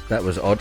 That was odd.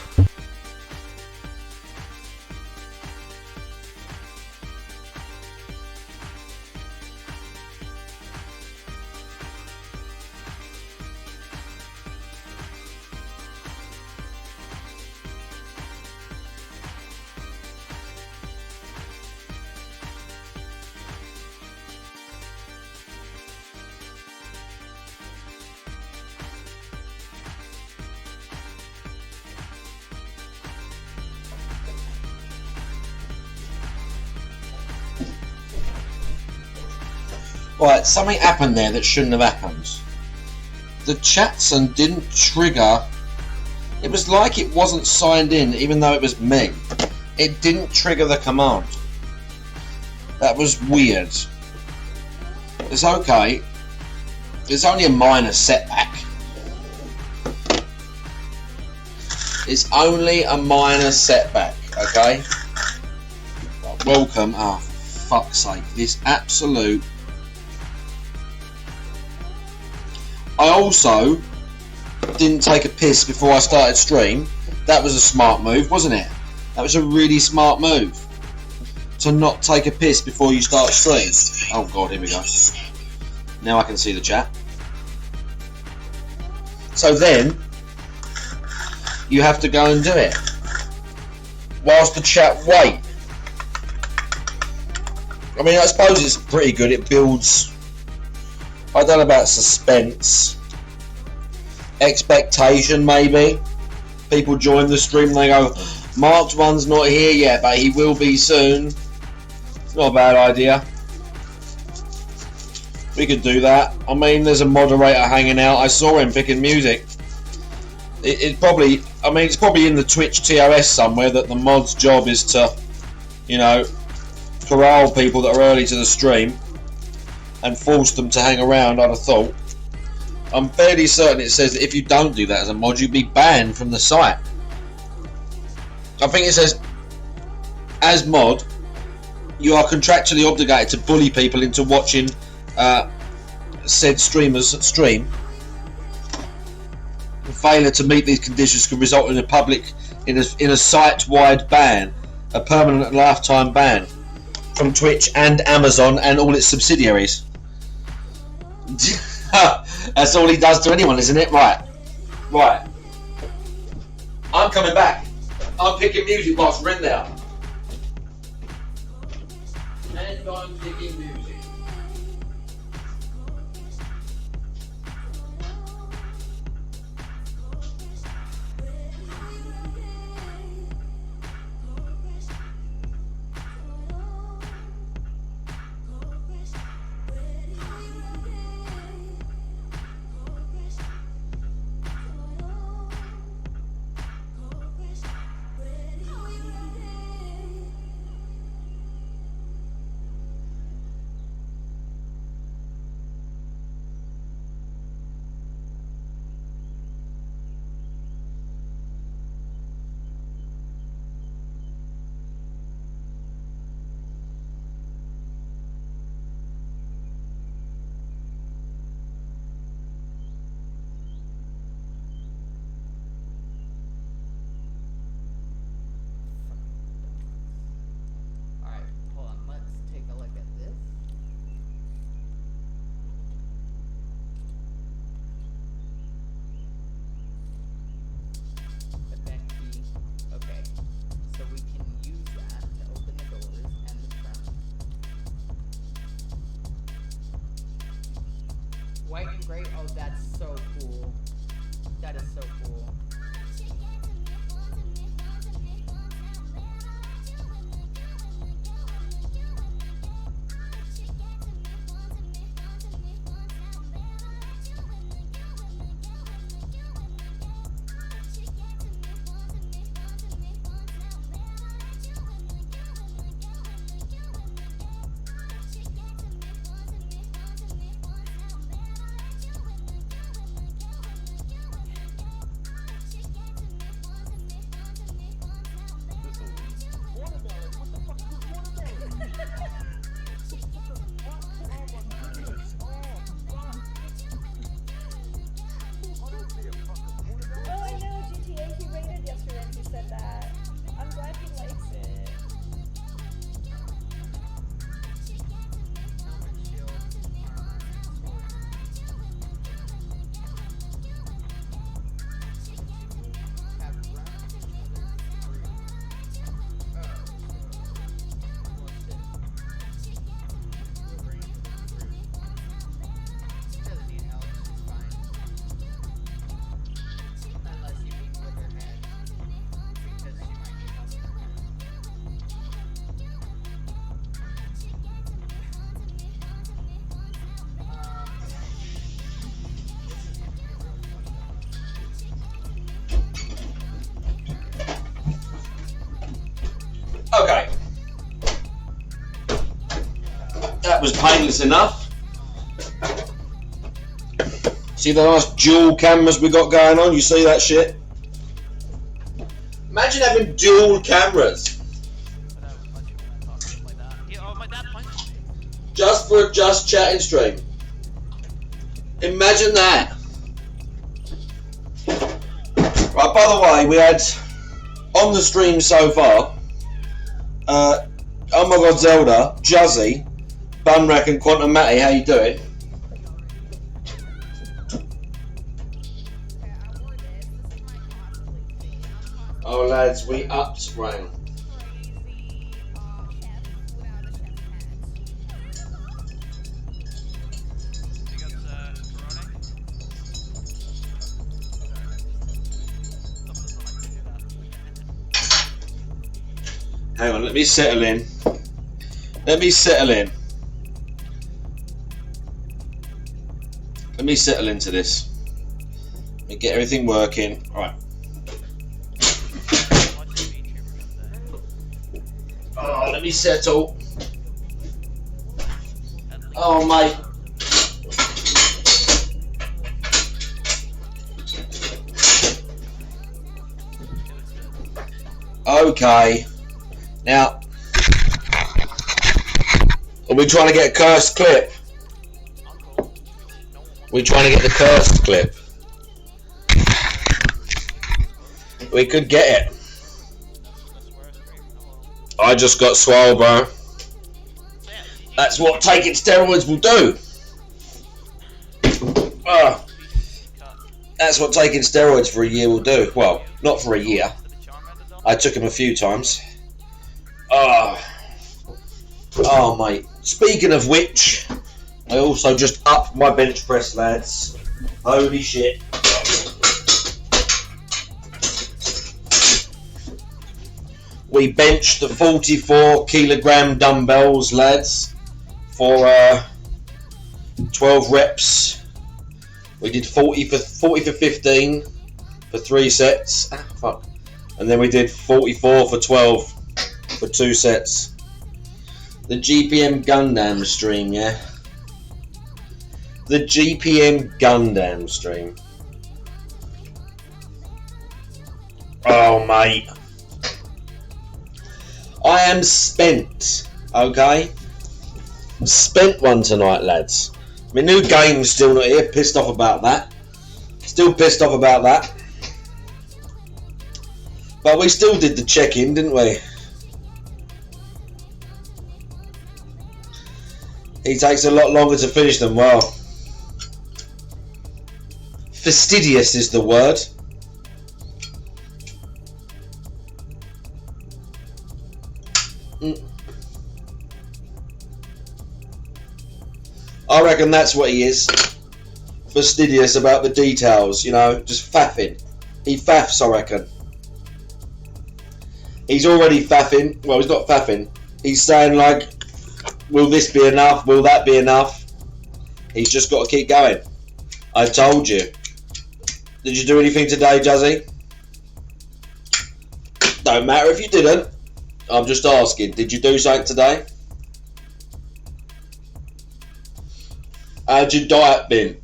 Right, something happened there that shouldn't have happened. The Chatson didn't trigger. It was like it wasn't signed in, even though it was me. It didn't trigger the command. That was weird. It's okay. It's only a minor setback. It's only a minor setback, okay? Welcome. Oh, for fuck's sake. This absolute... I also didn't take a piss before I started stream. That was a smart move, wasn't it? That was a really smart move. To not take a piss before you start stream. Oh god, here we go. Now I can see the chat. So then, you have to go and do it. Whilst the chat wait. I mean, I suppose it's pretty good. It builds... I don't know about suspense, expectation maybe. People join the stream and they go, Mark's one's not here yet, but he will be soon. It's not a bad idea. We could do that. I mean, there's a moderator hanging out. I saw him picking music. It probably, I mean, it's probably in the Twitch TOS somewhere that the mod's job is to, you know, corral people that are early to the stream and force them to hang around, I'd have thought. I'm fairly certain it says that if you don't do that as a mod, you'd be banned from the site. I think it says, as mod, you are contractually obligated to bully people into watching said streamers stream. The failure to meet these conditions could result in a site-wide ban, a permanent lifetime ban from Twitch and Amazon and all its subsidiaries. That's all he does to anyone, isn't it? Right. I'm coming back. I'm picking music whilst we're in there. And I'm picking music. White and gray, oh that's so cool. That is so cool. was painless enough. See the nice dual cameras we got going on? You see that shit? Imagine having dual cameras. Just for a Just Chatting stream. Imagine that. Right, by the way, we had on the stream so far, Oh My God Zelda, Juzzy, Bunrack and Quantum Matty, how you doing? Oh lads, we upped round. Hang on, let me settle in. Let me settle in. Let me settle into this. Let me get everything working. Right. Oh, let me settle. Oh, mate. Okay. Now, are we trying to get a cursed clip? We're trying to get the cursed clip. We could get it. I just got swole, bro. That's what taking steroids will do. That's what taking steroids for a year will do. Well, not for a year. I took them a few times. Oh, mate. Speaking of which, I also just upped my bench press, lads. Holy shit. We benched the 44 kilogram dumbbells, lads, for 12 reps. We did 40 for 15 for 3 sets. Ah, fuck. And then we did 44 for 12 for 2 sets. The GPM Gundam stream, yeah. The GPM Gundam stream. Oh, mate. I am spent, okay? Spent one tonight, lads. My new game's still not here. Pissed off about that. Still pissed off about that. But we still did the check-in, didn't we? He takes a lot longer to finish them. Well, fastidious is the word. I reckon that's what he is. Fastidious about the details, you know, just faffing. He faffs, I reckon. He's already faffing. Well, he's not faffing. He's saying, like, will this be enough? Will that be enough? He's just got to keep going. I told you. Did you do anything today, Juzzy? Don't matter if you didn't. I'm just asking. Did you do something today? How'd your diet been?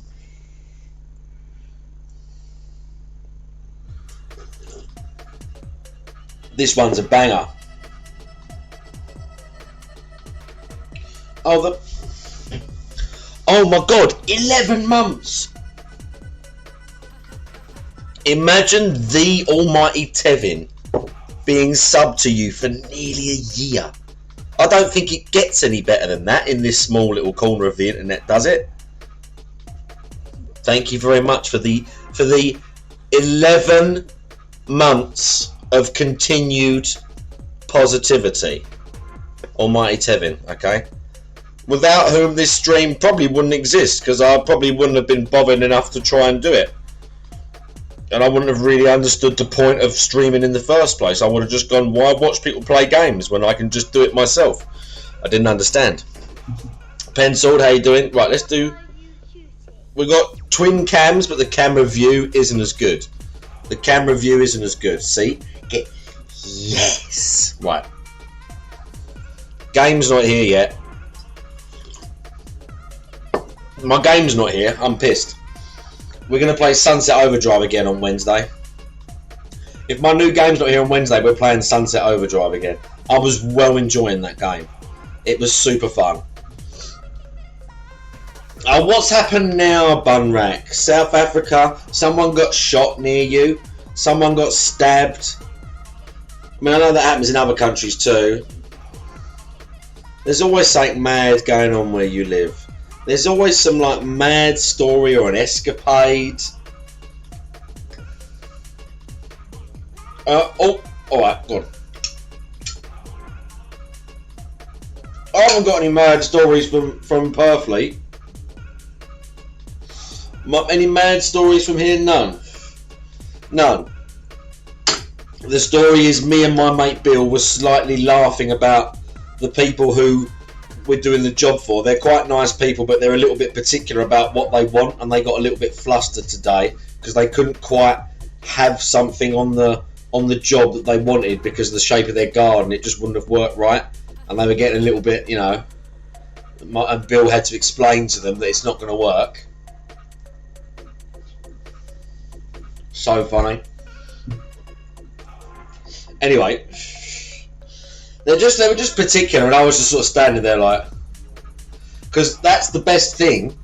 This one's a banger. Oh my God, 11 months. Imagine the almighty Tevin being subbed to you for nearly a year. I don't think it gets any better than that in this small little corner of the internet, does it? Thank you very much for the 11 months of continued positivity. Almighty Tevin, okay? Without whom this stream probably wouldn't exist, because I probably wouldn't have been bothered enough to try and do it. And I wouldn't have really understood the point of streaming in the first place. I would have just gone, why watch people play games when I can just do it myself? I didn't understand. Penciled, how you doing? Right, let's do... We've got twin cams, but the camera view isn't as good. The camera view isn't as good. See? Yes! Right. Game's not here yet. My game's not here. I'm pissed. We're going to play Sunset Overdrive again on Wednesday. If my new game's not here on Wednesday, we're playing Sunset Overdrive again. I was well enjoying that game. It was super fun. What's happened now, Bunrack? South Africa, someone got shot near you. Someone got stabbed. I mean, I know that happens in other countries too. There's always something mad going on where you live. There's always some like mad story or an escapade. Alright, go on. I haven't got any mad stories from Purfleet. Any mad stories from here? None. None. The story is me and my mate Bill were slightly laughing about the people who we're doing the job for. They're quite nice people, but they're a little bit particular about what they want, and they got a little bit flustered today because they couldn't quite have something on the job that they wanted because of the shape of their garden. It just wouldn't have worked right, and they were getting a little bit, you know, and Bill had to explain to them that it's not going to work. So funny. Anyway, they were just particular, and I was just sort of standing there like, because that's the best thing.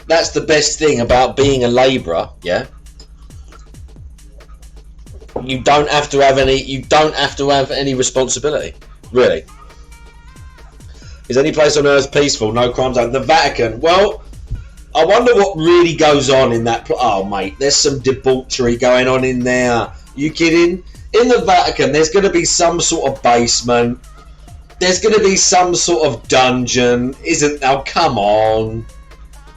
That's the best thing about being a labourer, yeah. You don't have to have any. You don't have to have any responsibility, really. Is any place on earth peaceful? No crime zone. The Vatican. Well, I wonder what really goes on in that. Oh, mate, there's some debauchery going on in there. You kidding? In the Vatican, there's going to be some sort of basement. There's going to be some sort of dungeon. Oh, come on.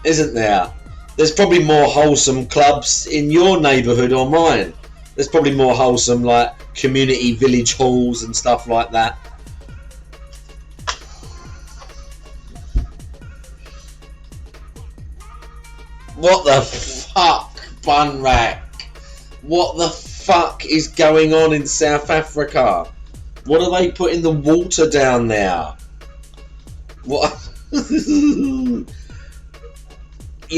Isn't there? There's probably more wholesome clubs in your neighbourhood or mine. There's probably more wholesome, like, community village halls and stuff like that. What the fuck, Bunrack? What the fuck is going on in South Africa? What are they putting the water down there? What? You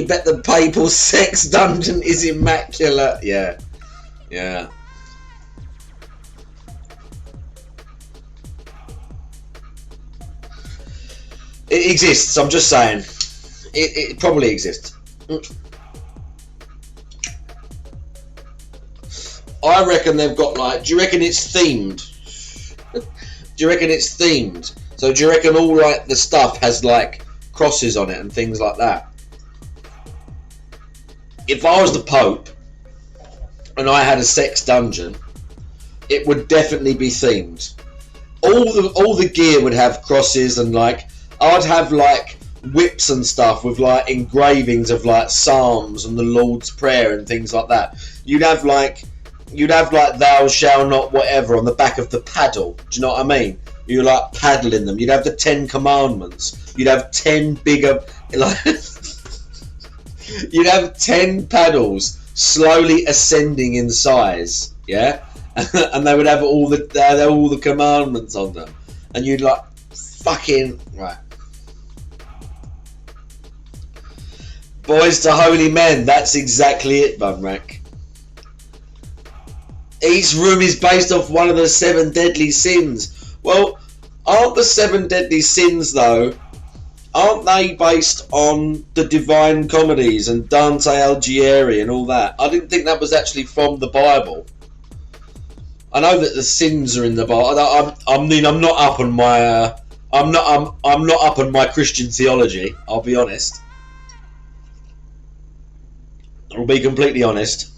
bet the papal sex dungeon is immaculate. Yeah. Yeah. It exists, I'm just saying. It probably exists. I reckon they've got like, do you reckon it's themed? Do you reckon it's themed? So do you reckon all like the stuff has like crosses on it and things like that? If I was the Pope and I had a sex dungeon, it would definitely be themed. All the gear would have crosses, and like I'd have like whips and stuff with like engravings of like Psalms and the Lord's Prayer and things like that. You'd have like thou shalt not whatever on the back of the paddle. Do you know what I mean? You're like paddling them. You'd have the 10 Commandments. You'd have 10 bigger like you'd have 10 paddles slowly ascending in size, yeah, and they would have all the commandments on them, and you'd like fucking right. Boys to holy men, that's exactly it, Bunrack. Each room is based off one of the 7 deadly sins. Well, aren't the 7 deadly sins though? Aren't they based on the Divine Comedies and Dante Alighieri and all that? I didn't think that was actually from the Bible. I know that the sins are in the Bible. I mean, I'm not up on my I'm not up on my Christian theology. I'll be honest. I'll be completely honest.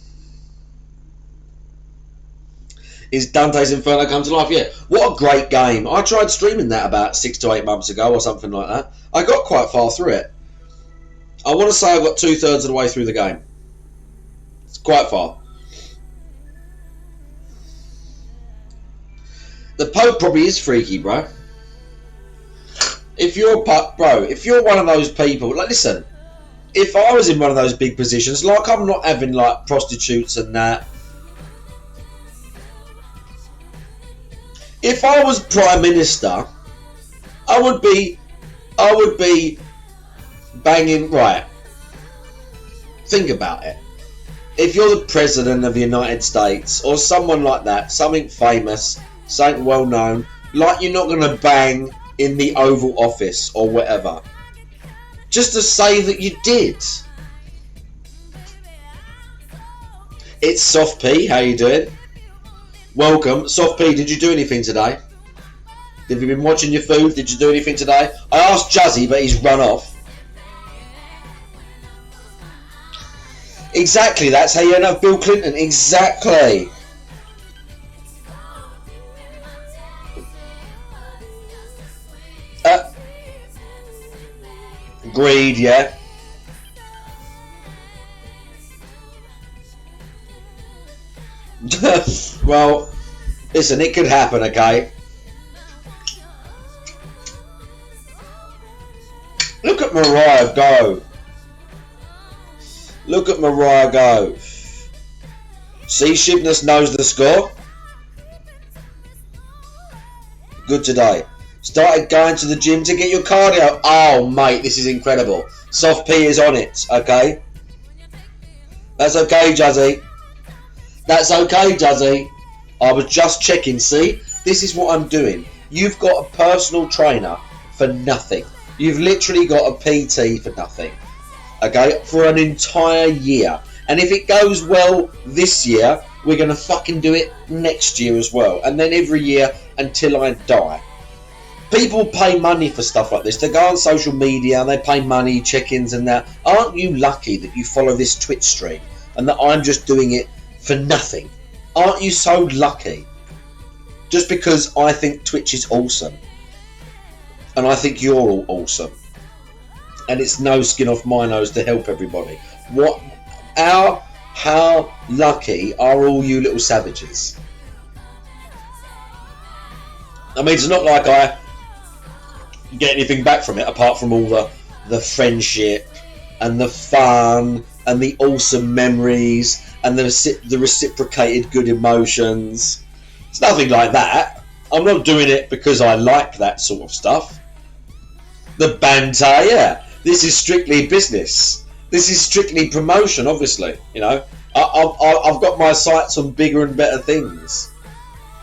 Is Dante's Inferno come to life? Yeah. What a great game. I tried streaming that about 6 to 8 months ago or something like that. I got quite far through it. I want to say I got 2/3 of the way through the game. It's quite far. The Pope probably is freaky, bro. If you're one of those people, like, listen, if I was in one of those big positions, like I'm not having like prostitutes and that. If I was Prime Minister, I would be banging, right, think about it. If you're the president of the United States or someone like that, something famous, something well known, like you're not going to bang in the Oval Office or whatever, just to say that you did. It's Soft P, how you doing? Welcome. Soft P, did you do anything today? Have you been watching your food? Did you do anything today? I asked Juzzy, but he's run off. Exactly, that's how you know Bill Clinton. Exactly. Agreed, yeah. Well, listen, it could happen, okay? Look at Mariah go. Look at Mariah go. See, Shibness knows the score. Good today. Started going to the gym to get your cardio. Oh, mate, this is incredible. Soft P is on it, okay? That's okay, Juzzy. That's okay, Juzzy. I was just checking, see? This is what I'm doing. You've got a personal trainer for nothing. You've literally got a PT for nothing. Okay? For an entire year. And if it goes well this year, we're going to fucking do it next year as well. And then every year until I die. People pay money for stuff like this. They go on social media, they pay money, check-ins and that. Aren't you lucky that you follow this Twitch stream and that I'm just doing it for nothing? Aren't you so lucky? Just because I think Twitch is awesome. And I think you're all awesome. And it's no skin off my nose to help everybody. How lucky are all you little savages? I mean, it's not like I get anything back from it apart from all the friendship and the fun and the awesome memories and the reciprocated good emotions. It's nothing like that. I'm not doing it because I like that sort of stuff. The banter, yeah. This is strictly business. This is strictly promotion, obviously. You know, I've got my sights on bigger and better things.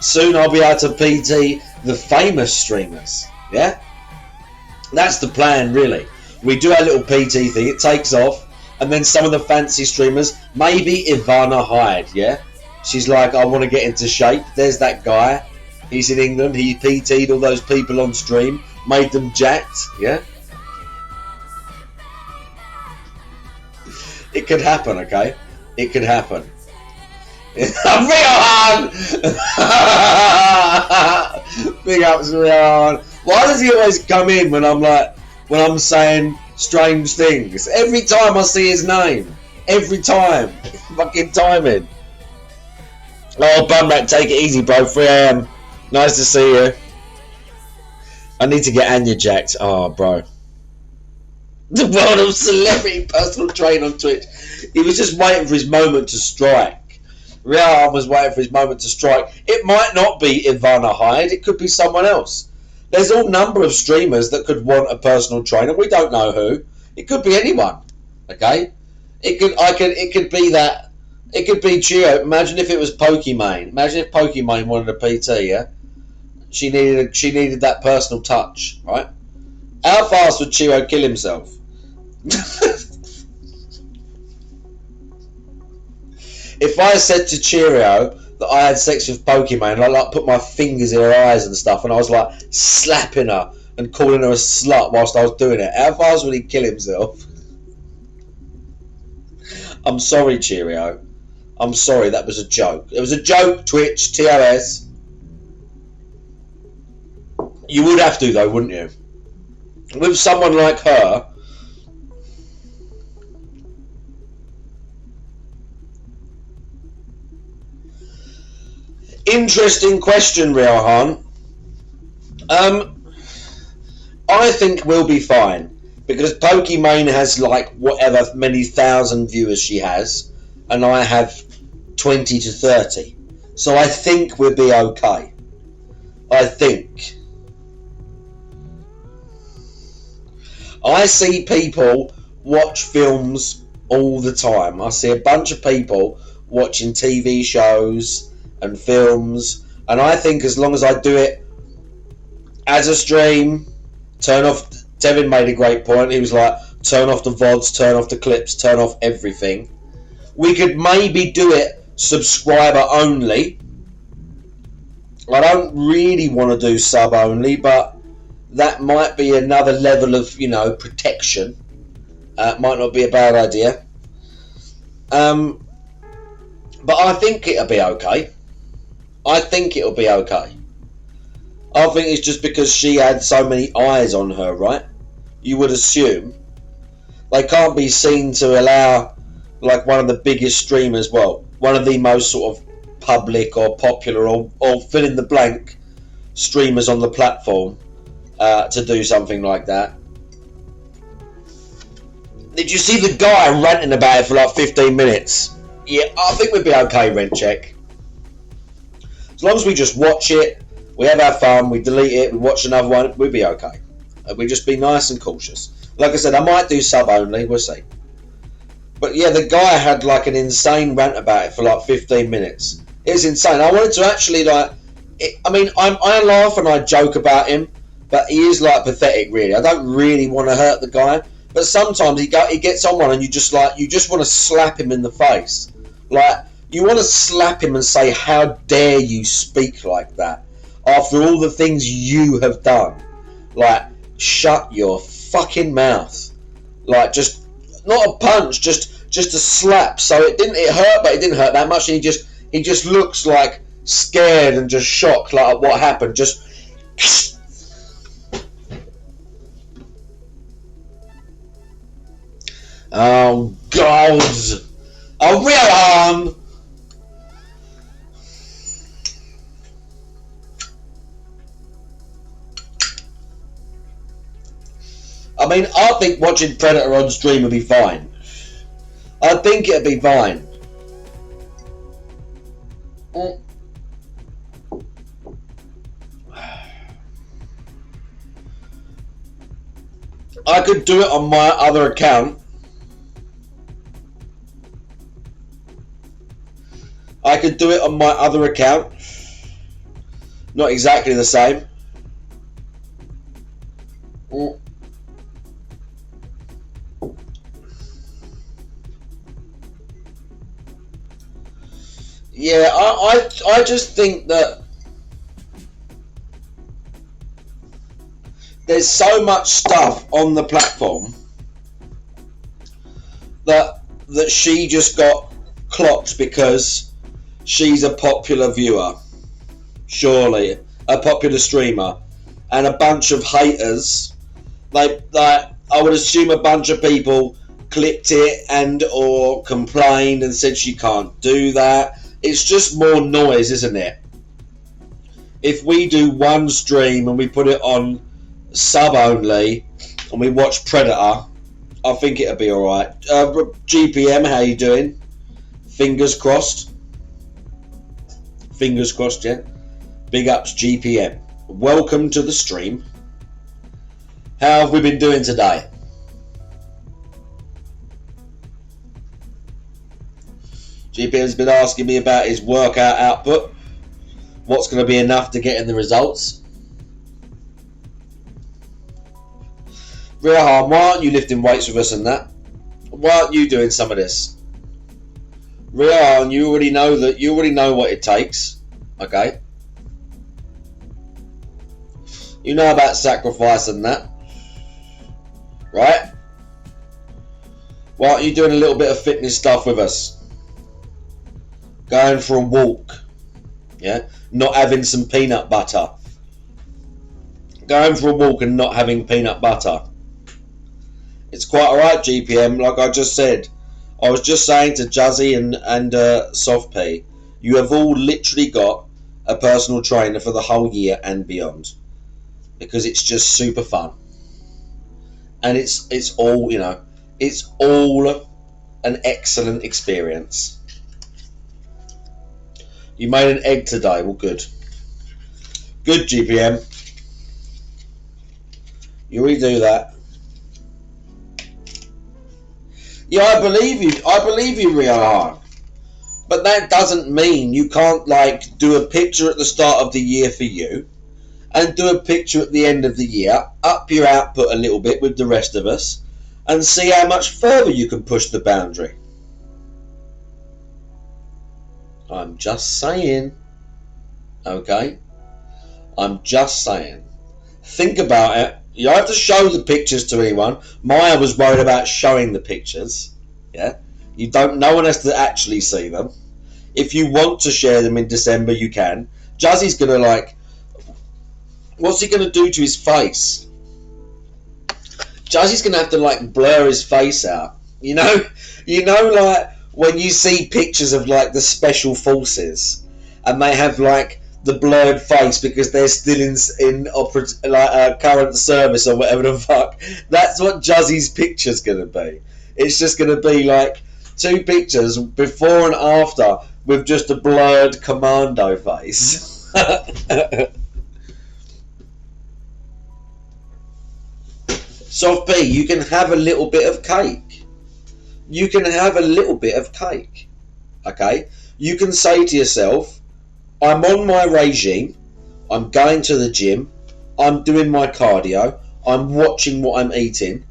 Soon I'll be able to PT the famous streamers. Yeah, that's the plan, really. We do our little PT thing. It takes off, and then some of the fancy streamers, maybe Ivana Hyde. Yeah, she's like, I want to get into shape. There's that guy. He's in England. He PT'd all those people on stream, made them jacked. Yeah. It could happen, okay? It could happen. Riohan! Big ups, Riohan. Why does he always come in when I'm saying strange things? Every time I see his name. Every time. Fucking timing. Oh, Bumrat, take it easy, bro. 3 AM. Nice to see you. I need to get Anya jacked. Oh, bro. The world of celebrity personal trainer on Twitch. He was just waiting for his moment to strike. Riohan was waiting for his moment to strike. It might not be Ivana Hyde. It could be someone else. There's all number of streamers that could want a personal trainer. We don't know who. It could be anyone. Okay. It could be that. It could be Chio. Imagine if it was Pokimane. Imagine if Pokimane wanted a PT. Yeah. She needed that personal touch. Right. How fast would Chio kill himself? If I said to Cheerio that I had sex with Pokimane and I like put my fingers in her eyes and stuff and I was like slapping her and calling her a slut whilst I was doing it, how fast would he kill himself? I'm sorry, Cheerio. I'm sorry, that was a joke. It was a joke, Twitch, TOS. You would have to though, wouldn't you? With someone like her, interesting question, Riohan. I think we'll be fine because Pokimane has like whatever many thousand viewers she has, and I have 20 to 30. So I think we'll be okay. I think. I see people watch films all the time. I see a bunch of people watching TV shows and films, and I think as long as I do it as a stream, turn off. Devin made a great point. He was like, turn off the VODs, turn off the clips, turn off everything. We could maybe do it subscriber only. I don't really want to do sub only, but that might be another level of, protection. Might not be a bad idea. But I think it'll be okay. I think it's just because she had so many eyes on her, right? You would assume. They can't be seen to allow, like, one of the biggest streamers, well, one of the most sort of public or popular or fill in the blank streamers on the platform to do something like that. Did you see the guy ranting about it for like 15 minutes? Yeah, I think we'd be okay, Rent Check. As long as we just watch it, we have our fun, we delete it, we watch another one, we'd be okay. We just be nice and cautious. Like I said, I might do sub only, we'll see. But yeah, the guy had like an insane rant about it for like 15 minutes. It was insane. I wanted to actually I laugh and I joke about him, but he is like pathetic, really. I don't really want to hurt the guy, but sometimes he gets on one and you just want to slap him in the face. Like, you want to slap him and say, how dare you speak like that after all the things you have done? Like, shut your fucking mouth. Like, just not a punch, just a slap. So it hurt, but it didn't hurt that much. And he just looks like scared and just shocked, like what happened. Just oh God! Oh, Rian! I mean, I think watching Predator on stream would be fine. I think it'd be fine. I could do it on my other account. Not exactly the same. Yeah, I just think that there's so much stuff on the platform that she just got clocked because she's a popular viewer, surely a popular streamer, and a bunch of haters. Like I would assume a bunch of people clipped it and or complained and said she can't do that. It's just more noise, isn't it? If we do one stream and we put it on sub only and we watch Predator, I think it'll be alright. GPM, how you doing? Fingers crossed. Fingers crossed, yeah. Big ups, GPM. Welcome to the stream. How have we been doing today? GPM's been asking me about his workout output. What's going to be enough to get in the results? Rehan, why aren't you lifting weights with us and that? Why aren't you doing some of this? Rehan, you already know what it takes. Okay? You know about sacrifice and that. Right? Why aren't you doing a little bit of fitness stuff with us? Going for a walk, yeah, not having some peanut butter. Going for a walk and not having peanut butter. It's quite alright, GPM, like I just said. I was just saying to Juzzy and Soft P, you have all literally got a personal trainer for the whole year and beyond. Because it's just super fun. And it's all, it's all an excellent experience. You made an egg today. Well, good. Good, GPM. You really do that. Yeah, I believe you. I believe you real hard. But that doesn't mean you can't like do a picture at the start of the year for you and do a picture at the end of the year, up your output a little bit with the rest of us, and see how much further you can push the boundary. I'm just saying. Okay? I'm just saying. Think about it. You don't have to show the pictures to anyone. Maya was worried about showing the pictures. Yeah? No one has to actually see them. If you want to share them in December, you can. Jazzy's gonna like... What's he gonna do to his face? Jazzy's gonna have to like blur his face out. You know like when you see pictures of like the special forces and they have like the blurred face because they're still in current service or whatever the fuck. That's what Jazzy's picture's gonna be. It's just gonna be like 2 pictures before and after with just a blurred commando face. Soft B, you can have a little bit of cake. You can have a little bit of cake. Okay? You can say to yourself, I'm on my regime, I'm going to the gym, I'm doing my cardio, I'm watching what I'm eating,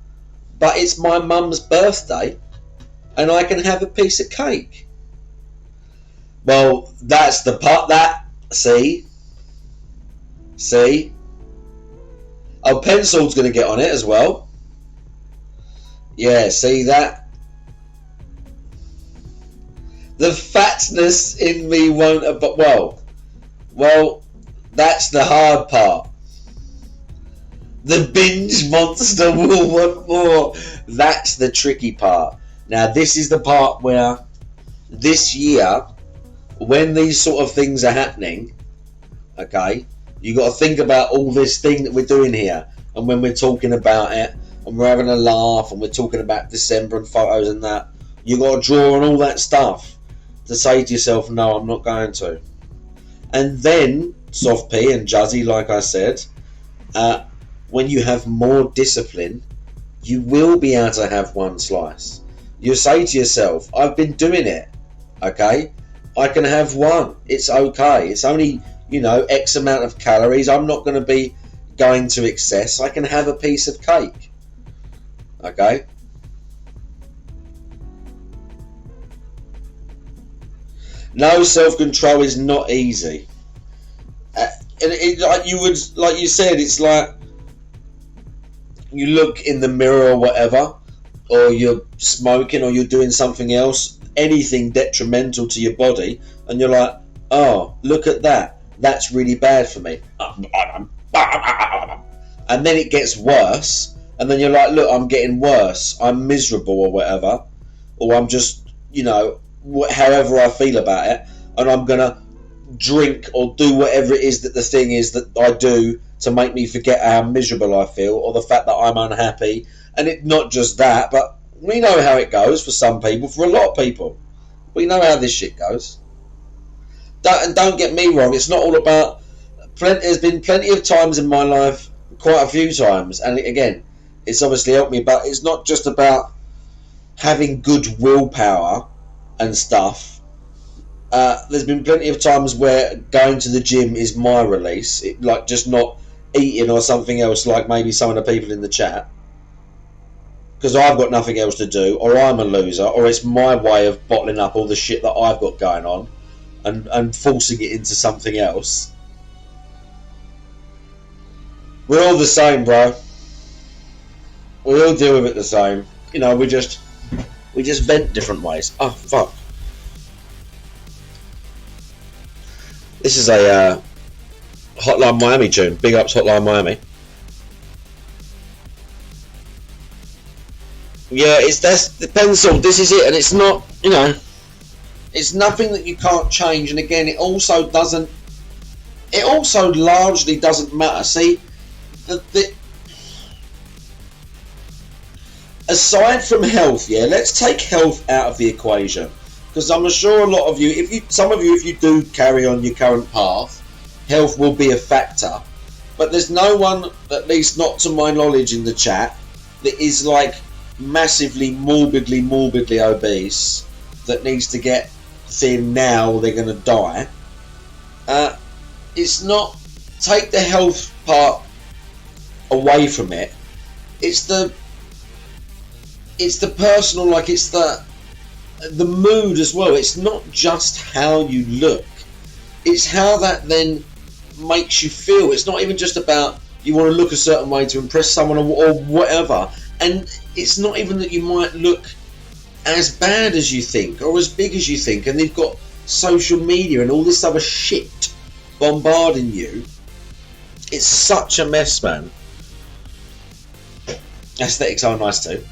but it's my mum's birthday and I can have a piece of cake. Well, that's the part that... See? Oh, Pencil's going to get on it as well. Yeah, see that? The fatness in me won't... But well, that's the hard part. The binge monster will want more. That's the tricky part. Now, this is the part where this year, when these sort of things are happening, okay, you got to think about all this thing that we're doing here. And when we're talking about it, and we're having a laugh, and we're talking about December and photos and that, you got to draw on all that stuff to say to yourself, no, I'm not going to. And then, Soft P and Juzzy, like I said, when you have more discipline, you will be able to have one slice. You say to yourself, I've been doing it, okay? I can have one. It's okay. It's only, X amount of calories. I'm not going to be going to excess. I can have a piece of cake, okay? No, self-control is not easy. Like you said, it's like you look in the mirror or whatever, or you're smoking, or you're doing something else, anything detrimental to your body, and you're like, oh, look at that. That's really bad for me. And then it gets worse, and then you're like, look, I'm getting worse. I'm miserable or whatever, or I'm just, however I feel about it, and I'm gonna drink or do whatever it is that the thing is that I do to make me forget how miserable I feel, or the fact that I'm unhappy. And it's not just that, but we know how it goes for some people, for a lot of people. We know how this shit goes. Don't get me wrong, it's not all about... There's been plenty of times in my life, quite a few times, and again, it's obviously helped me, but it's not just about having good willpower and stuff. There's been plenty of times where going to the gym is my release, like just not eating or something else, like maybe some of the people in the chat, because I've got nothing else to do, or I'm a loser, or it's my way of bottling up all the shit that I've got going on and forcing it into something else. We're all the same, bro. We all deal with it the same. We just vent different ways. Oh, fuck. This is a Hotline Miami tune. Big ups Hotline Miami. Yeah, that's the Pencil. This is it, and it's not, it's nothing that you can't change. And again, it also largely doesn't matter. See, aside from health, let's take health out of the equation, because I'm sure a lot of you, if you do carry on your current path, health will be a factor. But there's no one, at least not to my knowledge in the chat, that is like, massively, morbidly obese that needs to get thin now or they're going to die. It's not, take the health part away from it. It's the personal, like it's the mood as well. It's not just how you look, it's how that then makes you feel. It's not even just about you want to look a certain way to impress someone or whatever. And it's not even that you might look as bad as you think or as big as you think, and they've got social media and all this other shit bombarding you. It's such a mess, man. Aesthetics are nice too.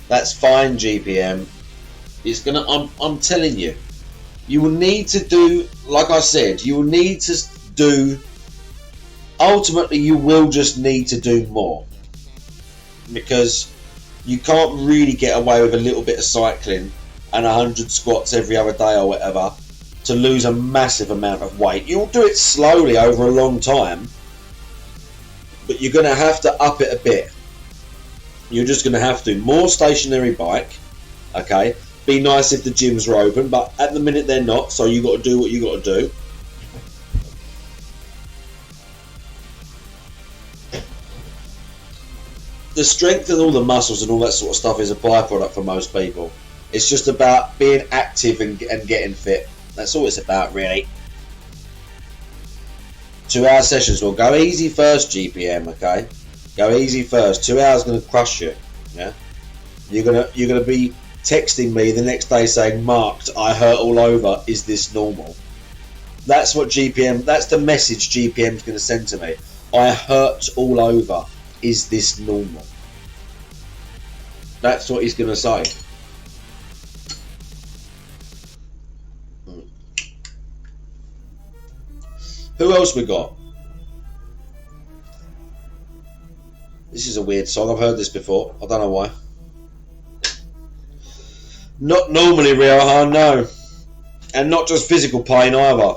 That's fine, GPM. It's gonna. I'm telling you, you will need to do, like I said, you will need to do. Ultimately, you will just need to do more, because you can't really get away with a little bit of cycling and 100 squats every other day or whatever to lose a massive amount of weight. You'll do it slowly over a long time, but you're going to have to up it a bit. You're just going to have to do more stationary bike, okay? Be nice if the gyms are open, but at the minute they're not, so you got to do what you got to do. The strength and all the muscles and all that sort of stuff is a byproduct for most people. It's just about being active and getting fit. That's all it's about, really. 2 hour sessions. Well, go easy first, GPM, okay? Go easy first. 2 hours going to crush you. Yeah, you're gonna be texting me the next day saying, "Marked, I hurt all over. Is this normal?" That's what GPM. That's the message GPM's going to send to me. I hurt all over. Is this normal? That's what he's going to say. Who else we got? This is a weird song. I've heard this before. I don't know why. Not normally, Riohan, no. And not just physical pain either.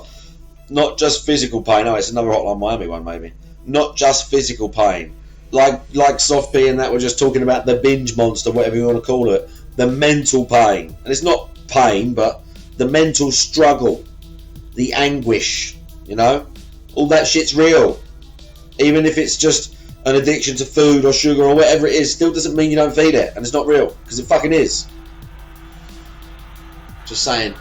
Not just physical pain. Oh, it's another Hotline Miami one, maybe. Not just physical pain. Like Soft P and that, we're just talking about the binge monster, whatever you want to call it. The mental pain. And it's not pain, but the mental struggle. The anguish, you know? All that shit's real. Even if it's just an addiction to food or sugar or whatever it is, still doesn't mean you don't feed it. And it's not real. Because it fucking is. Just saying.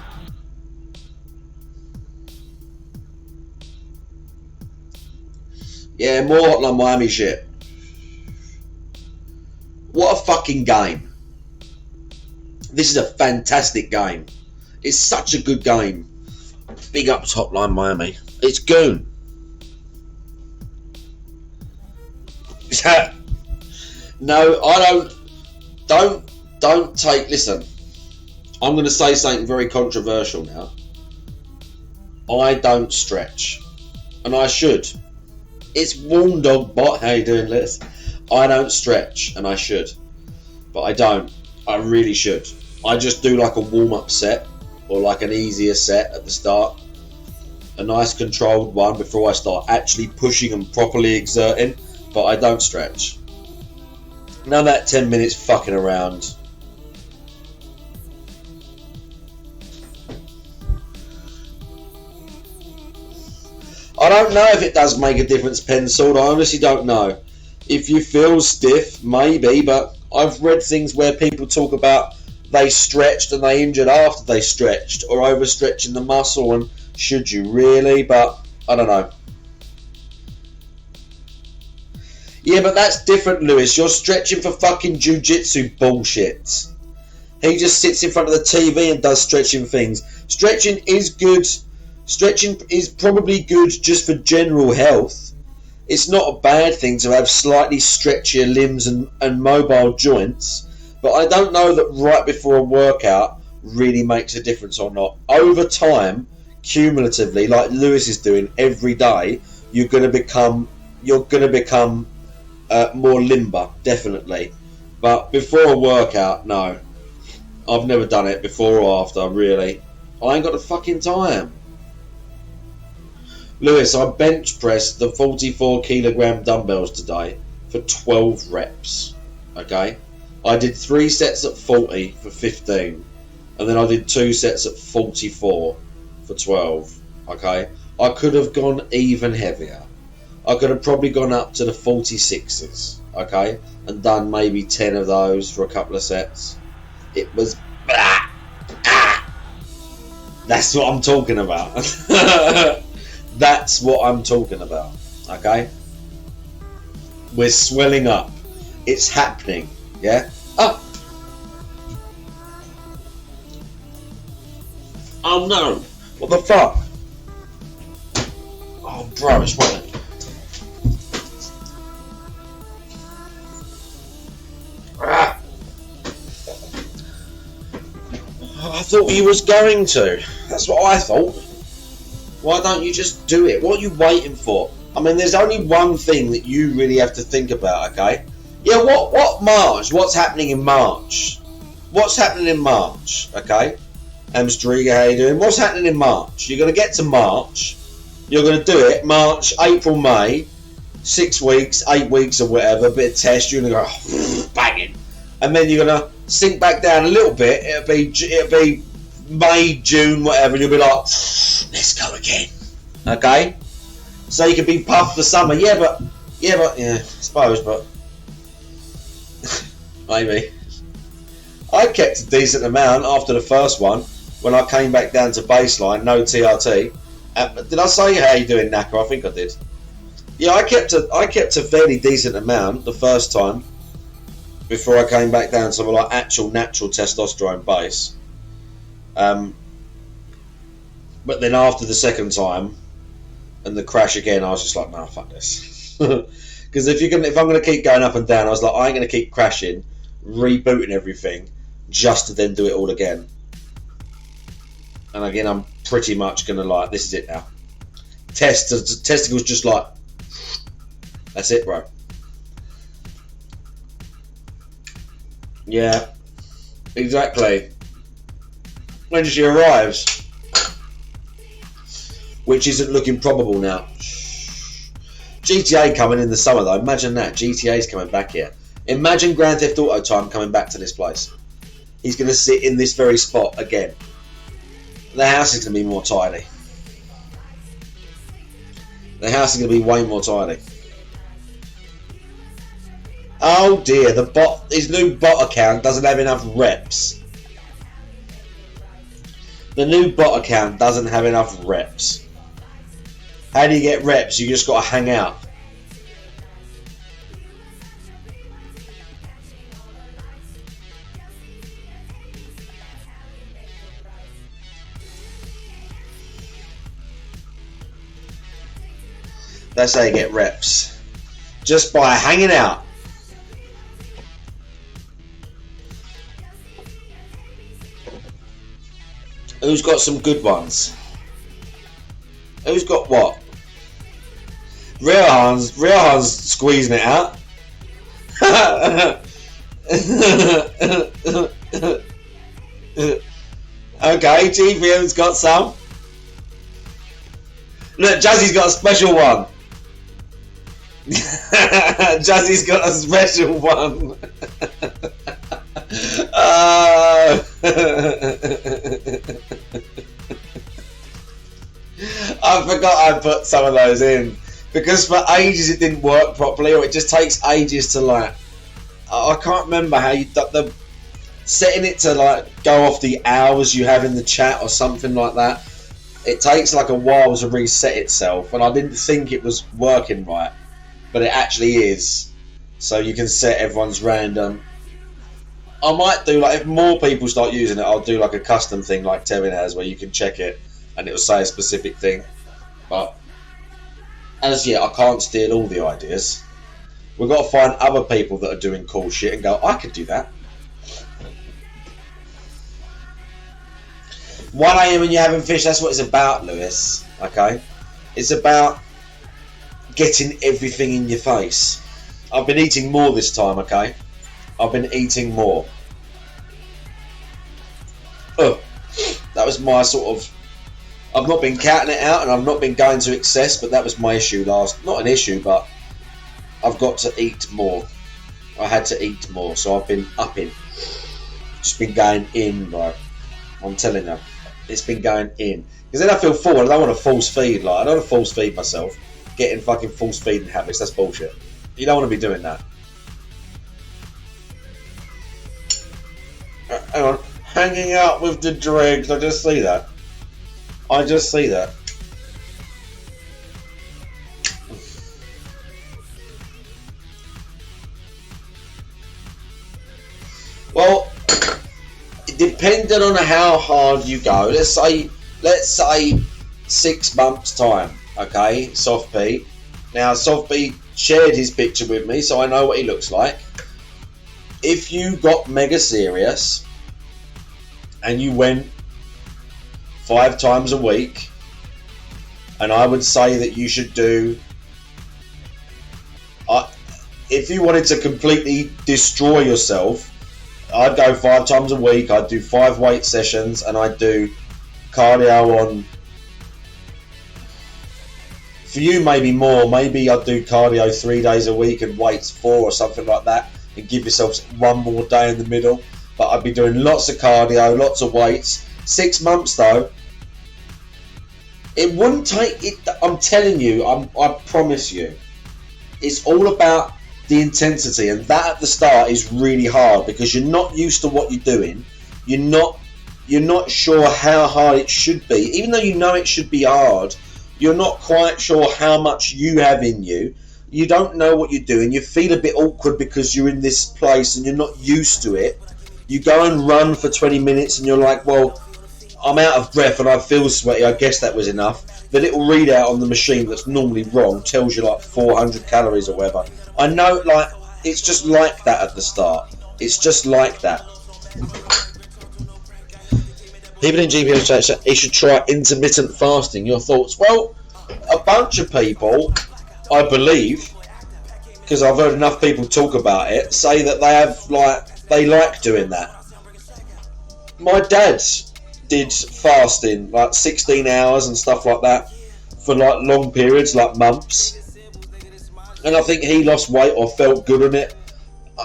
Yeah, more Hotline Miami shit. What a fucking game. This is a fantastic game. It's such a good game. Big up Hotline Miami. It's goon. No, I don't take, listen. I'm going to say something very controversial now. I don't stretch. And I should. It's Warm Dog Bot. How you doing, Liz? I don't stretch, and I should. But I don't. I really should. I just do like a warm-up set, or like an easier set at the start. A nice controlled one before I start actually pushing and properly exerting. But I don't stretch. None of that 10 minutes fucking around. I don't know if it does make a difference, Penciled. I honestly don't know. If you feel stiff, maybe, but I've read things where people talk about they stretched and they injured after they stretched, or overstretching the muscle, and should you really? But I don't know. Yeah, but that's different, Lewis. You're stretching for fucking jiu-jitsu bullshit. He just sits in front of the TV and does stretching things. Stretching is good. Stretching is probably good just for general health. It's not a bad thing to have slightly stretchier limbs and mobile joints, but I don't know that right before a workout really makes a difference or not. Over time, cumulatively, like Lewis is doing every day, you're going to become more limber, definitely. But before a workout, no. I've never done it before or after, really. I ain't got the fucking time. Lewis, I bench pressed the 44 kilogram dumbbells today for for 12 reps. Okay, I did 3 sets at 40 for 15, and then I did 2 sets at 44 for 12. Okay, I could have gone even heavier. I could have probably gone up to the 46s. Okay, and done maybe 10 of those for a couple of sets. It was that's what I'm talking about. That's what I'm talking about. Okay, we're swelling up. It's happening. Yeah. Oh. Oh no! What the fuck? Oh, bro, it's running. Ah. I thought he was going to. That's what I thought. Why don't you just do it? What are you waiting for? I mean, there's only one thing that you really have to think about, okay? Yeah, what March? What's happening in March? What's happening in March, okay? Amstriga, how you doing? What's happening in March? You're going to get to March. You're going to do it March, April, May. 6 weeks, 8 weeks or whatever, bit of test. You're going to go banging. And then you're going to sink back down a little bit. It'll be May, June, whatever. And you'll be like, let's go again. Okay? So you can be puffed for summer. Yeah, I suppose, but maybe. I kept a decent amount after the first one when I came back down to baseline, no TRT. Did I say how you doing, Naka? I think I did. Yeah, I kept a fairly decent amount the first time before I came back down to like actual natural testosterone base. But then after the second time and the crash again, I was just like, no, fuck this. Because if I'm going to keep going up and down, I was like, I ain't going to keep crashing, rebooting everything, just to then do it all again. And again, I'm pretty much going to like, this is it now. Testicles just like, that's it, bro. Yeah, exactly. When she arrives, which isn't looking probable now. GTA coming in the summer though. Imagine that. GTA's coming back here. Imagine Grand Theft Auto time coming back to this place. He's going to sit in this very spot again. The house is going to be more tidy. The house is going to be way more tidy. Oh dear, his new bot account doesn't have enough reps. The new bot account doesn't have enough reps. How do you get reps? You just got to hang out. That's how you get reps. Just by hanging out. Who's got some good ones? Who's got what? Real squeezing it out. Okay, TVM's got some. Look, Jazzy's got a special one. Jazzy's got a special one. I forgot I put some of those in because for ages it didn't work properly, or it just takes ages to like. I can't remember how you the setting it to like go off the hours you have in the chat or something like that. It takes like a while to reset itself, and I didn't think it was working right, but it actually is. So you can set everyone's random. I might do like, if more people start using it, I'll do like a custom thing like Tevin has, where you can check it and it'll say a specific thing. But as yet, I can't steal all the ideas. We've got to find other people that are doing cool shit and go, I could do that. 1 AM and you're having fish, that's what it's about, Lewis. Okay? It's about getting everything in your face. I've been eating more this time, okay? I've been eating more. Oh, that was my sort of... I've not been counting it out and I've not been going to excess, but that was my issue last... Not an issue, but I've got to eat more. I had to eat more, so I've been upping. Just been going in, bro. I'm telling you, it's been going in. Because then I feel full. I don't want to force feed. Like, I don't want to force feed myself. Getting fucking force feeding habits. That's bullshit. You don't want to be doing that. Hang on. Hanging out with the dregs. I just see that. I just see that. Well, depending on how hard you go, let's say 6 months time, okay, Soft Pete. Now, Soft Pete shared his picture with me, so I know what he looks like. If you got mega serious and you went 5 times a week, and I would say that you should do, if you wanted to completely destroy yourself, I'd go 5 times a week. I'd do 5 weight sessions, and I'd do cardio on. For you, maybe more. Maybe I'd do cardio 3 days a week and weights 4 or something like that, and give yourself 1 more day in the middle. But I'd be doing lots of cardio, lots of weights. 6 months though, it wouldn't take it. I'm telling you, I promise you, it's all about the intensity, and that at the start is really hard because you're not used to what you're doing. You're not sure how hard it should be, even though you know it should be hard. You're not quite sure how much you have in you. You don't know what you're doing. You feel a bit awkward because you're in this place and you're not used to it. You go and run for 20 minutes and you're like, well, I'm out of breath and I feel sweaty. I guess that was enough. The little readout on the machine that's normally wrong tells you like 400 calories or whatever. I know, like, it's just like that at the start. It's just like that. People in GPS chat say you should try intermittent fasting. Your thoughts? Well, a bunch of people, I believe, because I've heard enough people talk about it, say that they like doing that. My dad did fasting, like 16 hours and stuff like that, for like long periods, like months. And I think he lost weight or felt good on it.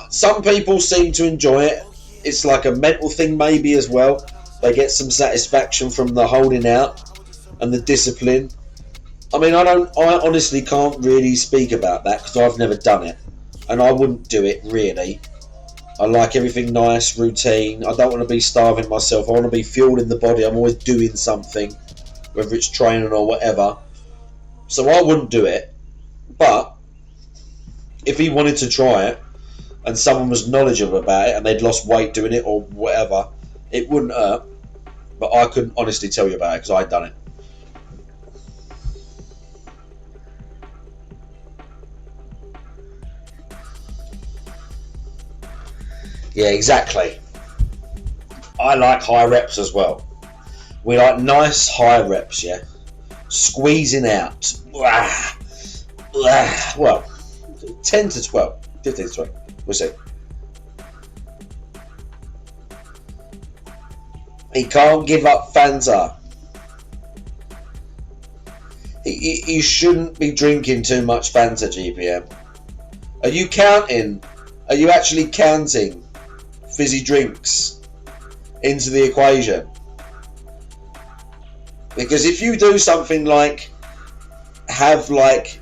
Some people seem to enjoy it. It's like a mental thing maybe as well. They get some satisfaction from the holding out and the discipline. I mean, I honestly can't really speak about that because I've never done it. And I wouldn't do it really. I like everything nice, routine. I don't want to be starving myself. I want to be fueling the body. I'm always doing something, whether it's training or whatever. So I wouldn't do it. But if he wanted to try it and someone was knowledgeable about it and they'd lost weight doing it or whatever, it wouldn't hurt. But I couldn't honestly tell you about it because I'd done it. Yeah, exactly. I like high reps as well. We like nice high reps, yeah? Squeezing out. Well, 10 to 12. 15 to 20. We'll see. He can't give up Fanta. He shouldn't be drinking too much Fanta, GPM. Are you counting? Are you actually counting fizzy drinks into the equation? Because if you do something like have like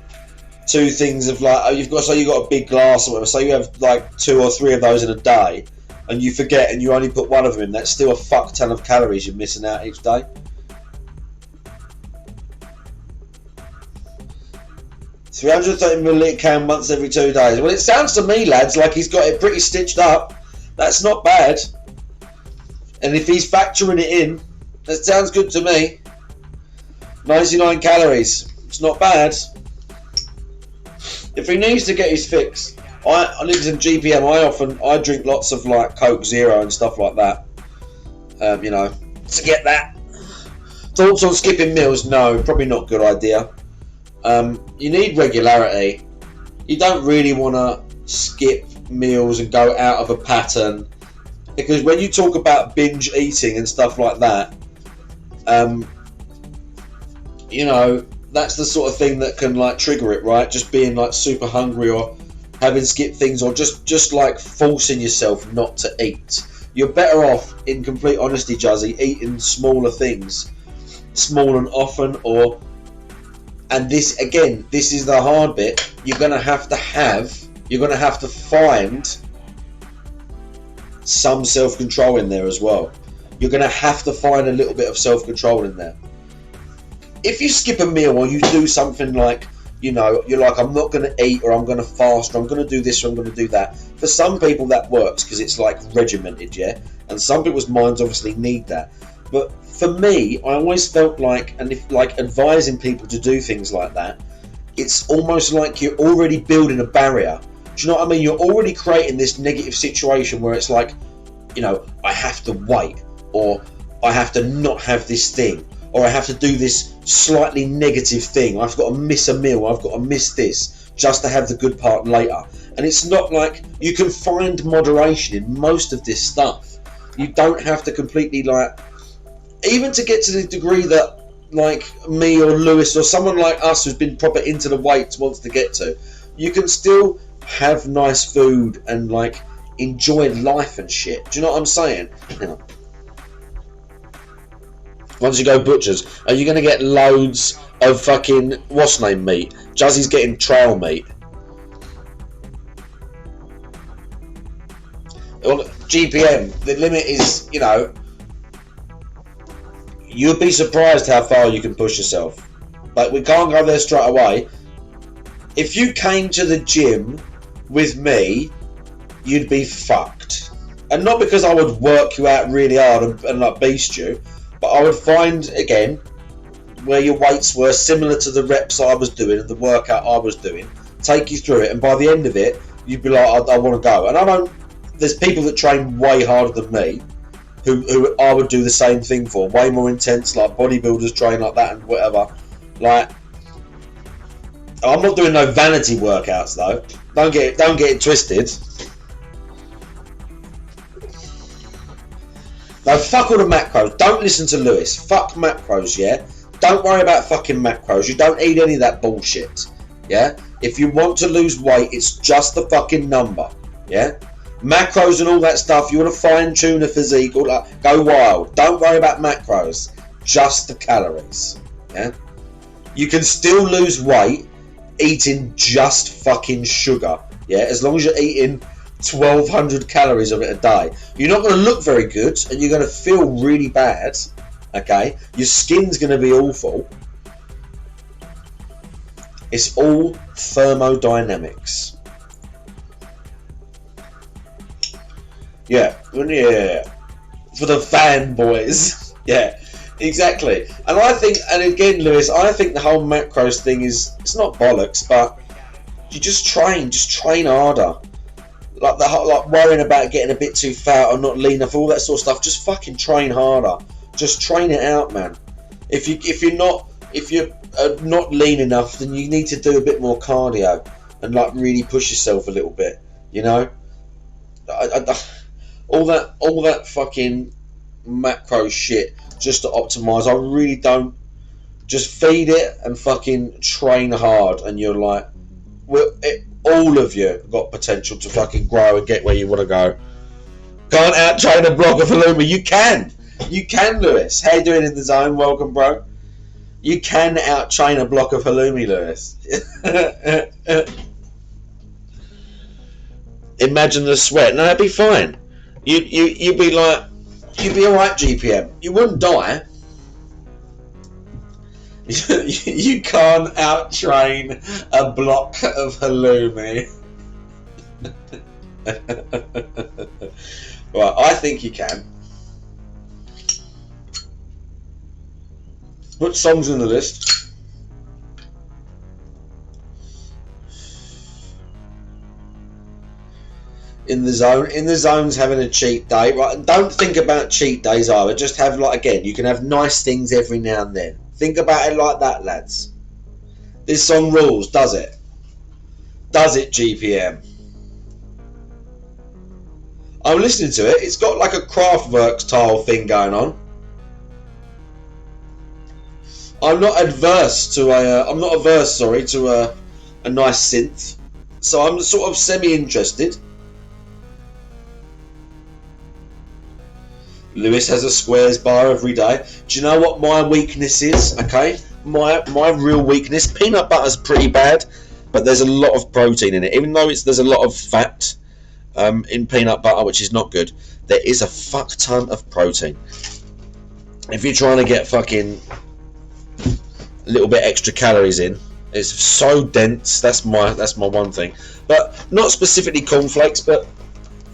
2 things of like, oh, you've got a big glass or whatever, so you have like 2 or 3 of those in a day, and you forget and you only put 1 of them in, that's still a fuck ton of calories you're missing out each day. £330ml can once every 2 days. Well, it sounds to me, lads, like he's got it pretty stitched up. That's not bad. And if he's factoring it in, that sounds good to me. 99 calories. It's not bad. If he needs to get his fix, I live in GPM. I drink lots of like Coke Zero and stuff like that. You know, to get that. Thoughts on skipping meals? No, probably not a good idea. You need regularity. You don't really want to skip meals and go out of a pattern, because when you talk about binge eating and stuff like that, you know, that's the sort of thing that can like trigger it, right? Just being like super hungry or having skipped things, or just like forcing yourself not to eat. You're better off, in complete honesty, Juzzy, eating smaller things, small and often, and this again, this is the hard bit. You're gonna have to find some self-control in there as well. You're gonna have to find a little bit of self-control in there. If you skip a meal or you do something like, you know, you're like, I'm not going to eat, or I'm going to fast, or I'm going to do this, or I'm going to do that. For some people that works because it's like regimented, yeah? And some people's minds obviously need that. But for me, I always felt like, and if like advising people to do things like that, it's almost like you're already building a barrier. Do you know what I mean? You're already creating this negative situation where it's like, you know, I have to wait, or I have to not have this thing, or I have to do this slightly negative thing. I've got to miss a meal. I've got to miss this just to have the good part later. And it's not like, you can find moderation in most of this stuff. You don't have to completely like, even to get to the degree that like me or Lewis or someone like us who's been proper into the weights wants to get to, you can still have nice food and like enjoy life and shit. Do you know what I'm saying? Hang on. Once you go butchers, are you going to get loads of fucking what's name meat? Juzzy's getting trail meat. Well, GPM, the limit is, you know, you'd be surprised how far you can push yourself. Like, we can't go there straight away. If you came to the gym with me, you'd be fucked. And not because I would work you out really hard and like beast you, but I would find, again, where your weights were similar to the reps I was doing and the workout I was doing, take you through it, and by the end of it, you'd be like, I want to go. And I don't, there's people that train way harder than me, who I would do the same thing for, way more intense, like bodybuilders train like that and whatever. Like, I'm not doing no vanity workouts though. Don't get it twisted. No, fuck all the macros. Don't listen to Lewis. Fuck macros, yeah? Don't worry about fucking macros. You don't need any of that bullshit, yeah? If you want to lose weight, it's just the fucking number, yeah? Macros and all that stuff, you want to fine-tune a physique, or like, go wild. Don't worry about macros. Just the calories, yeah? You can still lose weight eating just fucking sugar, yeah? As long as you're eating 1,200 calories of it a day. You're not going to look very good, and you're going to feel really bad, okay? Your skin's going to be awful. It's all thermodynamics. Yeah. For the fanboys. Yeah, exactly. And I think, and again, Lewis, I think the whole macros thing is, it's not bollocks, but you just train harder. Like worrying about getting a bit too fat or not lean enough, all that sort of stuff. Just fucking train harder. Just train it out, man. If you're not lean enough, then you need to do a bit more cardio and like really push yourself a little bit. You know, all that fucking macro shit just to optimize. I really don't. Just feed it and fucking train hard, and you're like, all of you got potential to fucking grow and get where you want to go. Can't out-train a block of halloumi. You can, Lewis. How you doing in the zone? Welcome, bro. You can out-train a block of halloumi, Lewis. Imagine the sweat. No, it'd be fine. You'd be like, you'd be alright, GPM. You wouldn't die. You can't out-train a block of halloumi. Right, I think you can. Put songs in the list. In the zone's having a cheat day, right? And don't think about cheat days either. Just have, like, again, you can have nice things every now and then. Think about it like that, lads. This song rules, does it? Does it, GPM? I'm listening to it. It's got like a Kraftwerk style thing going on. I'm not averse to a nice synth. So I'm sort of semi-interested. Lewis has a squares bar every day. Do you know what my weakness is? Okay, my real weakness. Peanut butter's pretty bad, but there's a lot of protein in it. Even though there's a lot of fat in peanut butter, which is not good, there is a fuck ton of protein. If you're trying to get fucking a little bit extra calories in, it's so dense. That's my one thing. But not specifically cornflakes, but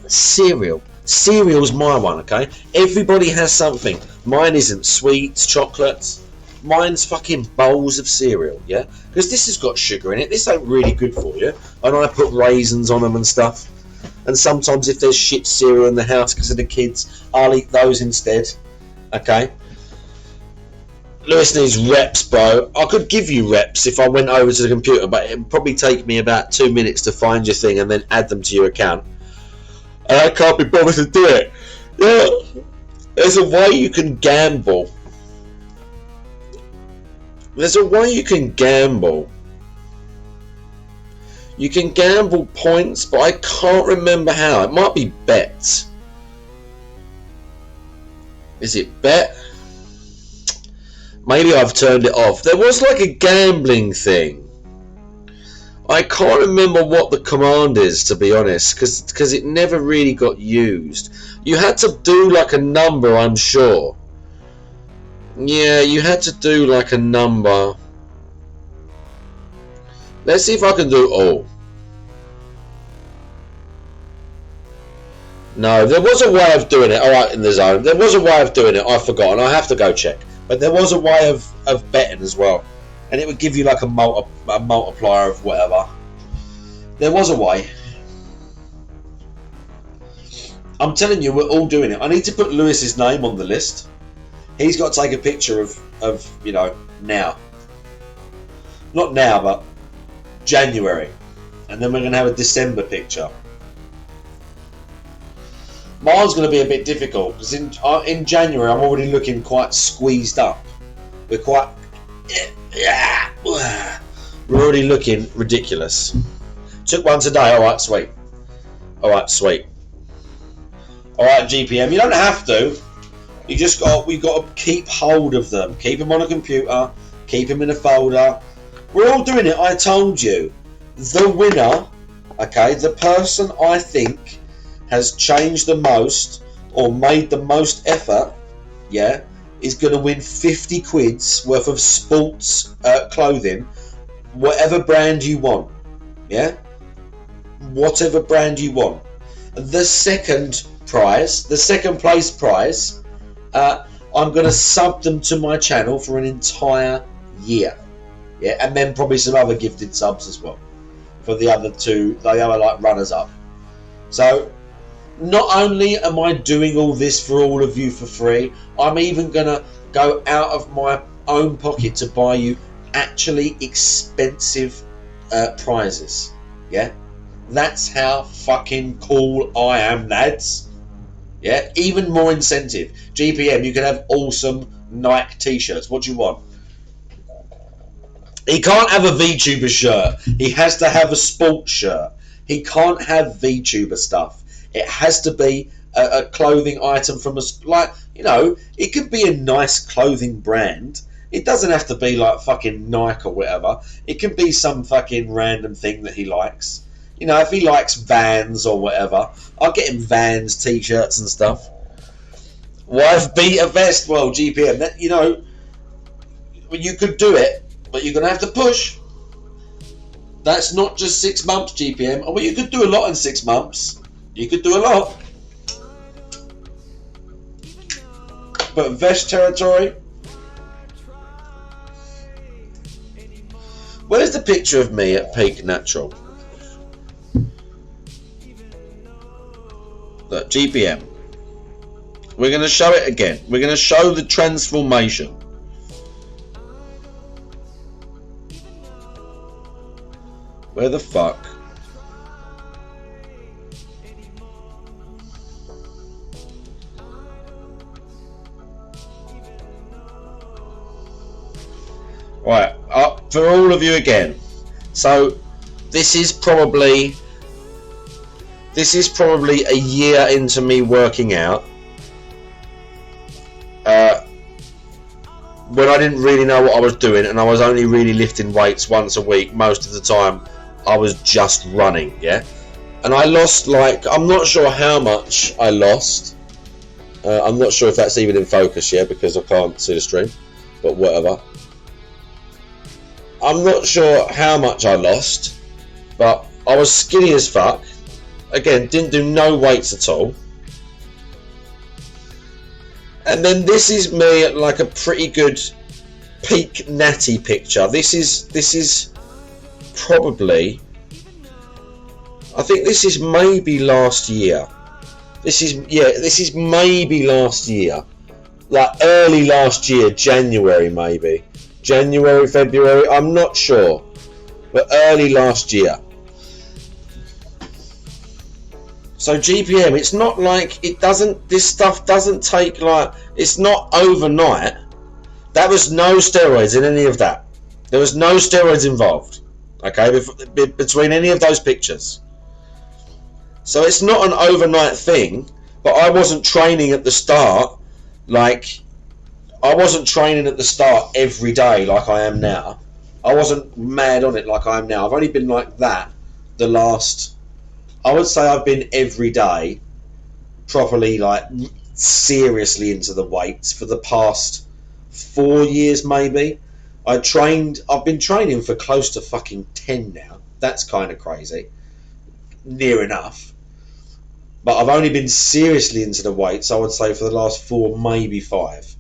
cereal. Cereal's my one, okay? Everybody has something. Mine isn't sweets, chocolates. Mine's fucking bowls of cereal, yeah? Because this has got sugar in it. This ain't really good for you. And I put raisins on them and stuff. And sometimes if there's shit cereal in the house because of the kids, I'll eat those instead, okay? Lewis needs reps, bro. I could give you reps if I went over to the computer, but it'd probably take me about 2 minutes to find your thing and then add them to your account. And I can't be bothered to do it. Yeah, there's a way you can gamble. There's a way you can gamble. You can gamble points, but I can't remember how. It might be bet. Is it bet? Maybe I've turned it off. There was like a gambling thing. I can't remember what the command is, to be honest, because it never really got used. You had to do like a number, I'm sure. Yeah, you had to do like a number. Let's see if I can do all. No, there was a way of doing it. Alright, in the zone. There was a way of doing it. I've forgotten. I have to go check. But there was a way of betting as well. And it would give you like a multiplier of whatever. There was a way. I'm telling you, we're all doing it. I need to put Lewis's name on the list. He's got to take a picture of you know, now. Not now, but January. And then we're going to have a December picture. Mine's going to be a bit difficult because in January I'm already looking quite squeezed up. We're quite... We're already looking ridiculous. Took one today. Alright, sweet. Alright, sweet. Alright, GPM. You don't have to. You just we've got to keep hold of them. Keep them on a computer. Keep them in a folder. We're all doing it. I told you. The winner, okay, the person I think has changed the most or made the most effort, yeah, is going to win 50 quid's worth of sports clothing, whatever brand you want, yeah, whatever brand you want. The second prize, the second place prize, I'm going to sub them to my channel for an entire year, yeah, and then probably some other gifted subs as well for the other two, the other like runners up. So not only am I doing all this for all of you for free, I'm even going to go out of my own pocket to buy you actually expensive prizes. Yeah? That's how fucking cool I am, lads. Yeah? Even more incentive. GPM, you can have awesome Nike t-shirts. What do you want? He can't have a VTuber shirt. He has to have a sports shirt. He can't have VTuber stuff. It has to be a clothing item from a, like, you know, it could be a nice clothing brand. It doesn't have to be like fucking Nike or whatever. It can be some fucking random thing that he likes. You know, if he likes Vans or whatever, I'll get him Vans t-shirts and stuff. Wife beat a vest. Well, GPM, that, you know, you could do it, but you're going to have to push. That's not just 6 months, GPM. Oh, well, you could do a lot in 6 months. You could do a lot. But vest territory. Where's the picture of me at Peak Natural? Look, GPM. We're going to show it again. We're going to show the transformation. Where the fuck? Right, up for all of you again. So this is probably a year into me working out. When I didn't really know what I was doing, and I was only really lifting weights once a week. Most of the time, I was just running, yeah. And I lost, like, I'm not sure how much I lost. I'm not sure if that's even in focus yet because I can't see the stream, but whatever. I'm not sure how much I lost, but I was skinny as fuck. Again, didn't do no weights at all. And then this is me at like a pretty good peak natty picture. This is probably, I think this is maybe last year. This is maybe last year. Like early last year, January maybe. January, February, I'm not sure. But early last year. So GPM, it's not like this stuff doesn't take like, it's not overnight. That was no steroids in any of that. There was no steroids involved, okay, between any of those pictures. So it's not an overnight thing, but I wasn't training at the start, like, I wasn't training at the start every day like I am now. I wasn't mad on it like I am now. I've only been like that the last, I would say I've been every day properly, like, seriously into the weights for the past 4 years maybe. I've been training for close to fucking 10 now. That's kind of crazy. Near enough. But I've only been seriously into the weights, I would say, for the last 4, maybe 5.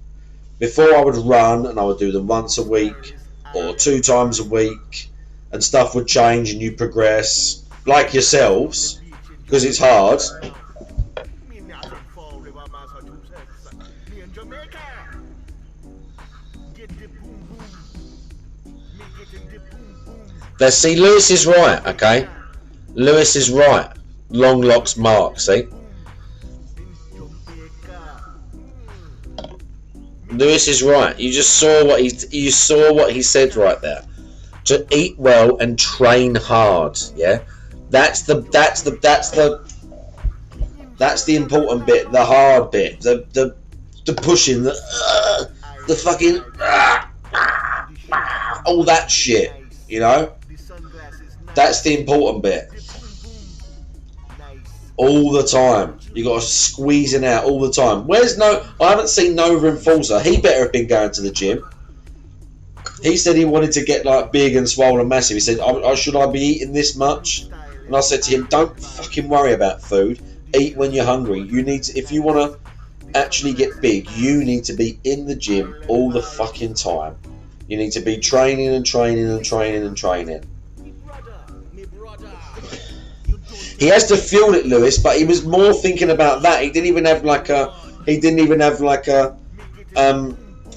Before I would run and I would do them once a week or 2 times a week, and stuff would change and you progress. Like yourselves, because it's hard. Let's see, Lewis is right, okay? Lewis is right. Long locks Mark, see? Lewis is right. You just saw what he said right there. To eat well and train hard, yeah? That's the important bit, the hard bit, the pushing, the fucking all that shit, you know. That's the important bit. All the time, you got to squeezing out all the time. I haven't seen Nova and Forza. He better have been going to the gym. He said he wanted to get like big and swollen massive. He said, should I be eating this much? And I said to him, don't fucking worry about food. Eat when you're hungry. You need to, if you want to actually get big, you need to be in the gym all the fucking time. You need to be training and training and training and training. He has to field it, Lewis, but he was more thinking about that. He didn't even have like a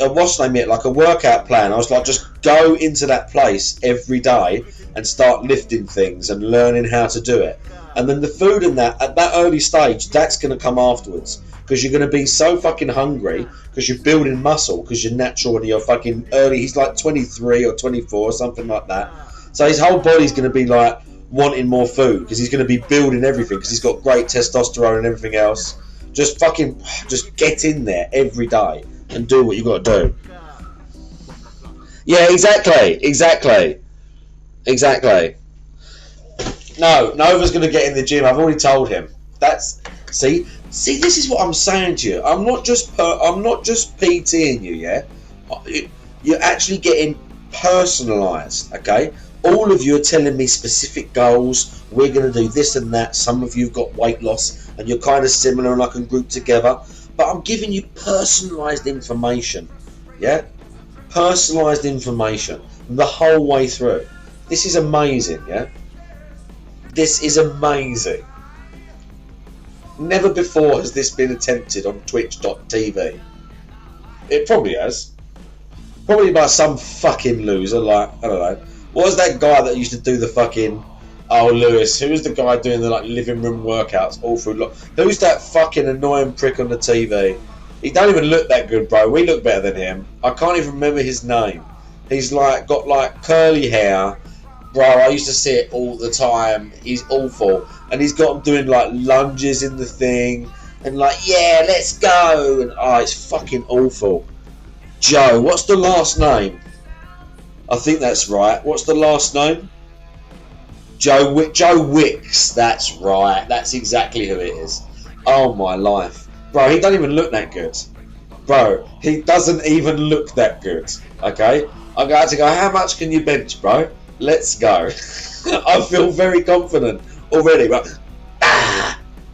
what's name it, like a workout plan. I was like, just go into that place every day and start lifting things and learning how to do it. And then the food and that, at that early stage, that's going to come afterwards. Because you're going to be so fucking hungry, because you're building muscle, because you're natural and you're fucking early. He's like 23 or 24 or something like that. So his whole body's going to be like wanting more food, because he's going to be building everything, because he's got great testosterone and everything else. Just get in there every day and do what you got to do. Yeah, exactly. No, Nova's going to get in the gym. I've already told him. See, this is what I'm saying to you. I'm not just PTing you, yeah. You're actually getting personalised, okay? All of you are telling me specific goals. We're going to do this and that. Some of you've got weight loss, and you're kind of similar, and I can group together. But I'm giving you personalised information, yeah? Personalised information the whole way through. This is amazing, yeah? This is amazing. Never before has this been attempted on Twitch.tv. It probably has. Probably by some fucking loser, like, I don't know. What was that guy that used to do the fucking... Oh, Lewis. Who was the guy doing the like living room workouts all through... Who's that fucking annoying prick on the TV? He don't even look that good, bro. We look better than him. I can't even remember his name. He's like got like curly hair, bro, I used to see it all the time. He's awful. And he's got him doing like lunges in the thing. And like, yeah, let's go. And oh, it's fucking awful. Joe, what's the last name? I think that's right. What's the last name? Joe Wicks. That's right. That's exactly who it is. Oh my life. Bro, he doesn't even look that good. Bro, he doesn't even look that good. Okay? I'm going to go, how much can you bench, bro? Let's go. I feel very confident already. But,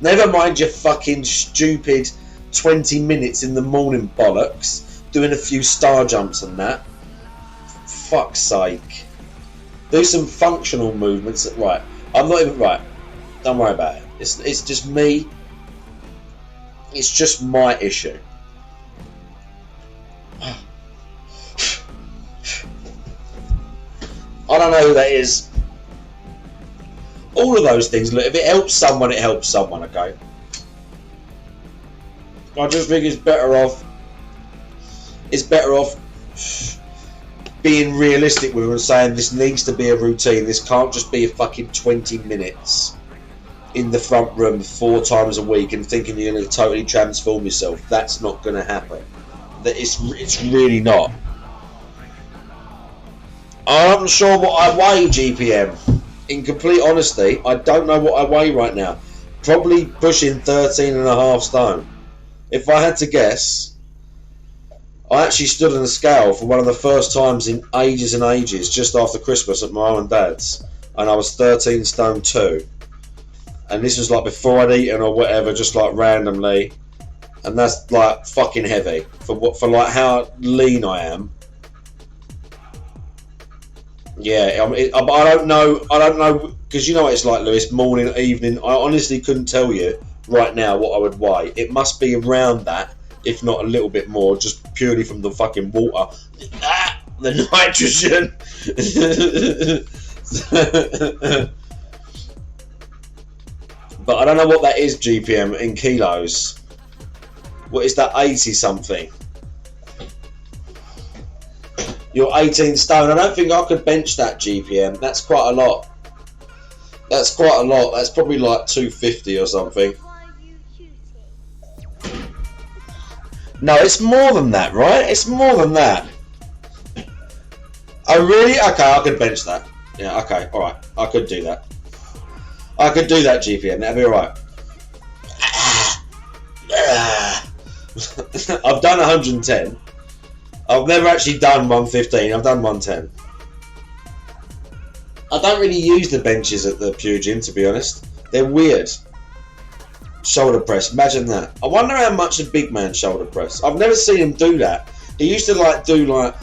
never mind your fucking stupid 20 minutes in the morning bollocks, doing a few star jumps and that. Fuck's sake. Do some functional movements. Right. I'm not even right. Don't worry about it. It's just me. It's just my issue. I don't know who that is. All of those things, look, if it helps someone, it helps someone, okay? I just think it's better off being realistic with it and saying this needs to be a routine. This can't just be a fucking 20 minutes in the front room 4 times a week and thinking you're going to totally transform yourself. That's not going to happen. It's really not. I'm not sure what I weigh, GPM. In complete honesty, I don't know what I weigh right now. Probably pushing 13.5 stone. If I had to guess, I actually stood on a scale for one of the first times in ages and ages, just after Christmas at my mum and dad's, and I was 13 stone 2. And this was like before I'd eaten or whatever, just like randomly, and that's like fucking heavy for like how lean I am. Yeah, I don't know, because you know what it's like, Lewis, morning, evening. I honestly couldn't tell you right now what I would weigh. It must be around that, if not a little bit more, just purely from the fucking water. The nitrogen. But I don't know what that is, GPM, in kilos. What is that, 80 something? You're 18 stone. I don't think I could bench that, GPM. That's quite a lot. That's quite a lot. That's probably like 250 or something. No, it's more than that, right? It's more than that. Oh, really? Okay, I could bench that. Yeah, okay, alright. I could do that. I could do that, GPM. That'd be alright. I've done 110. I've never actually done 115. I've done 110. I don't really use the benches at the Pure Gym, to be honest. They're weird. Shoulder press. Imagine that. I wonder how much a big man shoulder press. I've never seen him do that. He used to like do like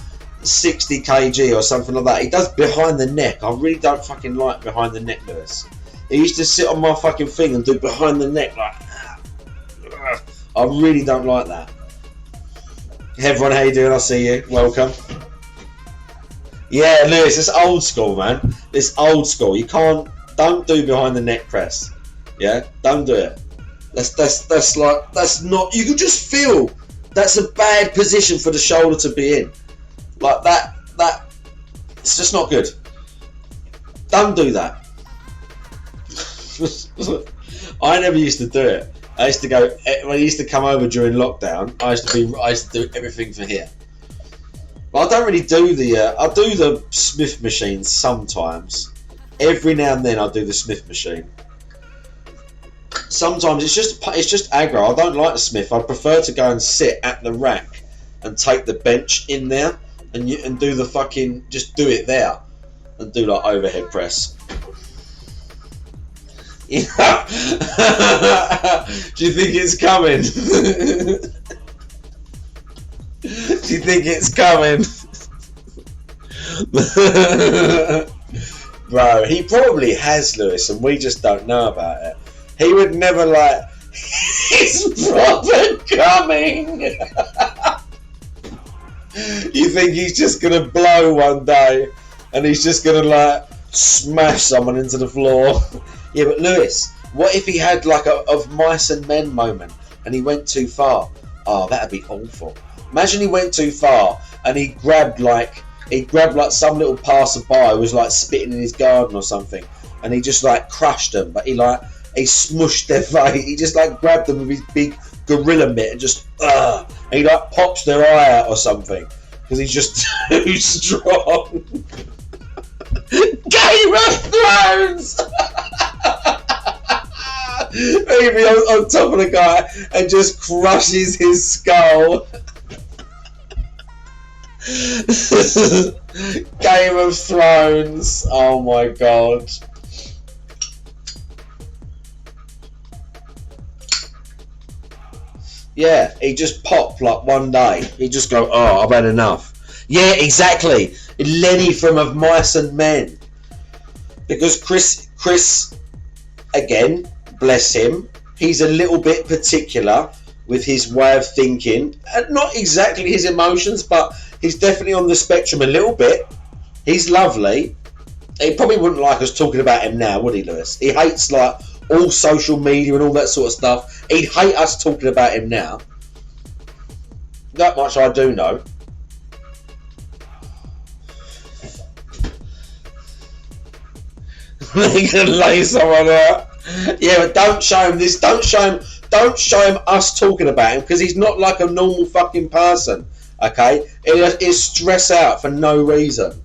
60 kg or something like that. He does behind the neck. I really don't fucking like behind the neck, Lewis. He used to sit on my fucking thing and do behind the neck like. I really don't like that. Hey everyone, how you doing? I see you. Welcome. Yeah, Lewis, it's old school, man. It's old school. You don't do behind the neck press. Yeah, don't do it. That's not. You can just feel that's a bad position for the shoulder to be in. Like that. It's just not good. Don't do that. I never used to do it. I used to go when I used to come over during lockdown. I used to do everything for here. But I don't really do the. I do the Smith machine sometimes. Every now and then I do the Smith machine. Sometimes it's just aggro. I don't like the Smith. I prefer to go and sit at the rack and take the bench in there and do the fucking just do it there and do like overhead press. Yeah. Do you think it's coming? Do you think it's coming? Bro, he probably has, Lewis, and we just don't know about it. He would never like, it's proper coming. You think he's just going to blow one day and he's just going to like smash someone into the floor? Yeah, but Lewis, what if he had like a of mice and men moment and he went too far? Oh, that'd be awful. Imagine he went too far and he grabbed like he grabbed like some little passerby who was like spitting in his garden or something, and he just like crushed them. But he smushed their face. He just like grabbed them with his big gorilla mitt and just and he like pops their eye out or something because he's just too strong. Game of Thrones. Maybe on top of the guy and just crushes his skull. Game of Thrones. Oh my god. Yeah, he just popped like one day. He just go, oh, I've had enough. Yeah, exactly. Lenny from Of Mice and Men. Because Chris, again, bless him, he's a little bit particular with his way of thinking. And not exactly his emotions, but he's definitely on the spectrum a little bit. He's lovely. He probably wouldn't like us talking about him now, would he, Lewis? He hates like all social media and all that sort of stuff. He'd hate us talking about him now. That much I do know. He can lay someone out. Yeah, but don't show him this. Don't show him us talking about him, because he's not like a normal fucking person. Okay, he'll stress out for no reason.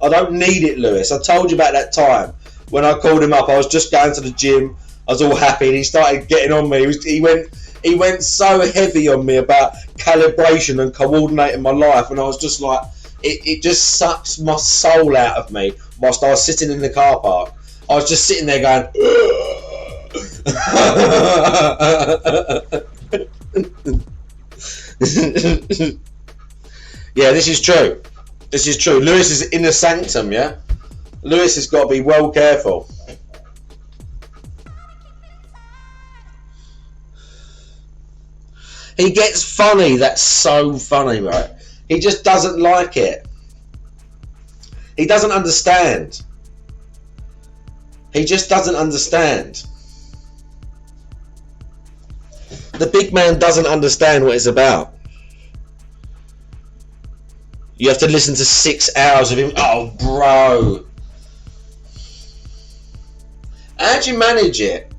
I don't need it, Lewis. I told you about that time when I called him up. I was just going to the gym. I was all happy, and he started getting on me. He went so heavy on me about calibration and coordinating my life, and I was just like, it just sucks my soul out of me. Whilst I was sitting in the car park, I was just sitting there going, yeah, this is true. This is true. Lewis is in the sanctum, yeah? Lewis has got to be well careful. He gets funny. That's so funny, right? He just doesn't like it. He doesn't understand. He just doesn't understand. The big man doesn't understand what it's about. You have to listen to 6 hours of him. Oh, bro. How'd you manage it?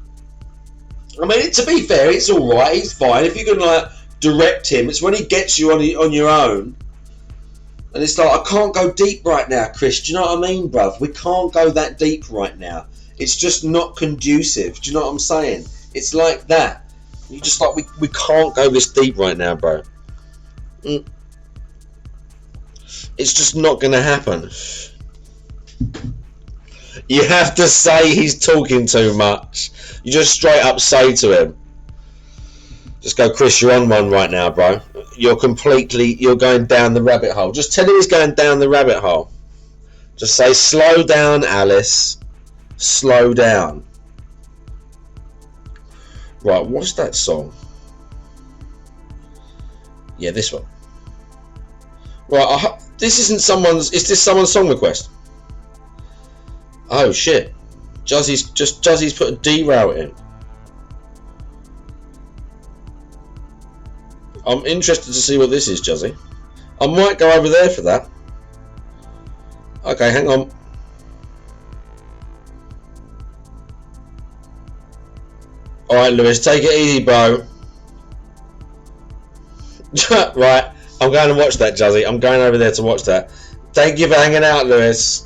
I mean, to be fair, it's all right. He's fine. If you can like direct him, it's when he gets you on your own. And it's like, I can't go deep right now, Chris. Do you know what I mean, bruv? We can't go that deep right now. It's just not conducive. Do you know what I'm saying? It's like that. You just like, we can't go this deep right now, bro. It's just not going to happen. You have to say he's talking too much. You just straight up say to him, just go, Chris, you're on one right now, bro. You're going down the rabbit hole. Just tell him he's going down the rabbit hole. Just say, slow down, Alice. Slow down. Right, what's that song? Yeah, this one. Right, is this someone's song request? Oh shit. Juzzy's put a derail in. I'm interested to see what this is, Juzzy. I might go over there for that. Okay, hang on. Alright, Lewis, take it easy, bro. Right, I'm going to watch that, Juzzy. I'm going over there to watch that. Thank you for hanging out, Lewis.